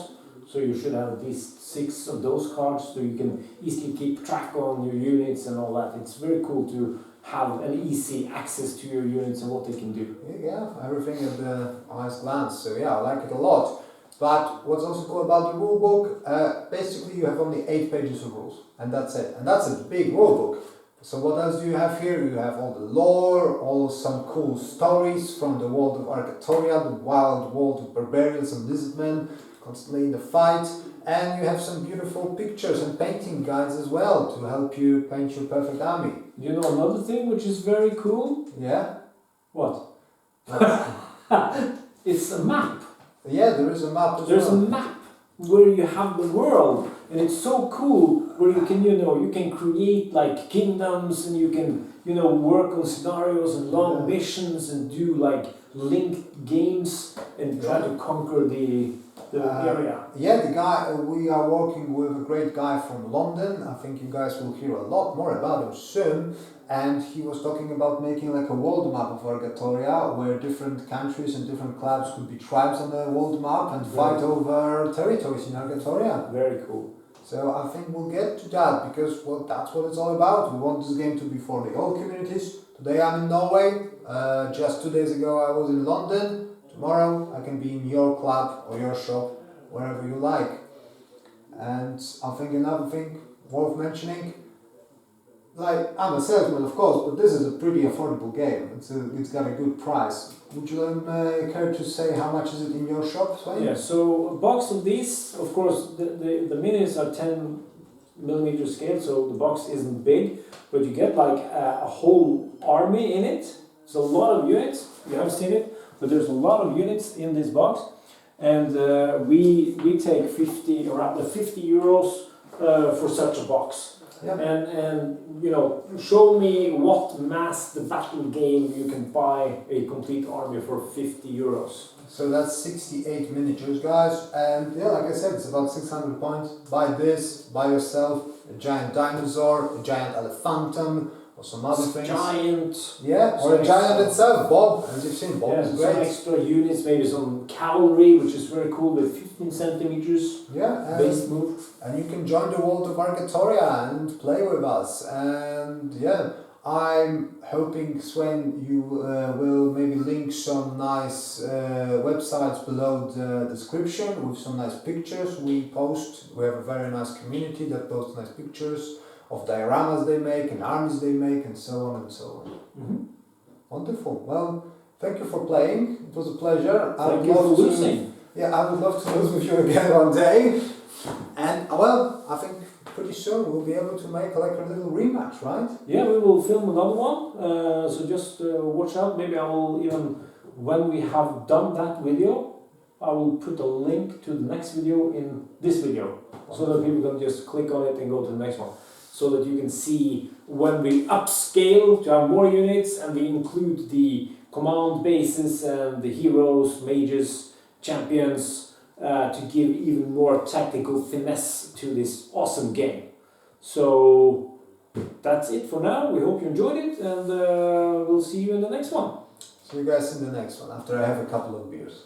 So you should have at least 6 of those cards, so you can easily keep track on your units and all that. It's very cool to have an easy access to your units and what they can do. Yeah, everything at the eyes glance. So yeah, I like it a lot. But what's also cool about the rulebook, basically you have only 8 pages of rules, and that's it. And that's a big rulebook. So what else do you have here? You have all the lore, some cool stories from the world of Argatoria, the wild world of barbarians and lizardmen, constantly in the fight. And you have some beautiful pictures and painting guides as well to help you paint your perfect army. You know another thing which is very cool? Yeah? What? It's a map. Yeah, there is a map as There's well. a map where you have the world, and it's so cool where you can create like kingdoms, and you can work on scenarios and long missions and do like linked games and try to conquer the area. Yeah, we are working with a great guy from London. I think you guys will hear a lot more about him soon. And he was talking about making like a world map of Argatoria, where different countries and different clubs could be tribes on the world map and fight over territories in Argatoria. Very cool. So I think we'll get to that because, well, that's what it's all about. We want this game to be for the all communities. Today I'm in Norway. Just 2 days ago I was in London. Tomorrow I can be in your club or your shop, wherever you like. And I think another thing worth mentioning, like, I'm a salesman, of course, but this is a pretty affordable game. It's got a good price. Would you care to say how much is it in your shop, Sven? Yeah, so a box of these, of course, the minis are 10mm scale, so the box isn't big, but you get like a whole army in it. It's a lot of units. You haven't seen it, but there's a lot of units in this box, and we take 50 around the 50 euros for such a box. Yeah. And you know, show me what mass the battle game you can buy a complete army for 50 euros. So that's 68 miniatures, guys, and yeah, like I said, it's about 600 points. Buy this, buy yourself a giant dinosaur, a giant elephantum, or some other things. Giant. Yeah, or a giant itself, Bob, as you've seen, Bob is Some great. extra units, maybe some cavalry, which is very cool, with 15 centimeters Yeah, base move. and you can join the world of Argatoria and play with us. And yeah, I'm hoping, Sven, you will maybe link some nice websites below the description with some nice pictures we post. We have a very nice community that posts nice pictures of dioramas they make and armies they make and so on and so on. Mm-hmm. Wonderful. Well, thank you for playing. It was a pleasure. Thank you for losing. Yeah, I would love to lose with you again one day. And well, I think pretty soon we'll be able to make like a little rematch, right? Yeah, we will film another one. So just watch out. Maybe I will even, when we have done that video, I will put a link to the next video in this video, so that people can just click on it and go to the next one. So that you can see when we upscale to have more units and we include the command bases and the heroes, mages, champions, to give even more tactical finesse to this awesome game. So that's it for now. We hope you enjoyed it, and we'll see you in the next one. See you guys in the next one after I have a couple of beers.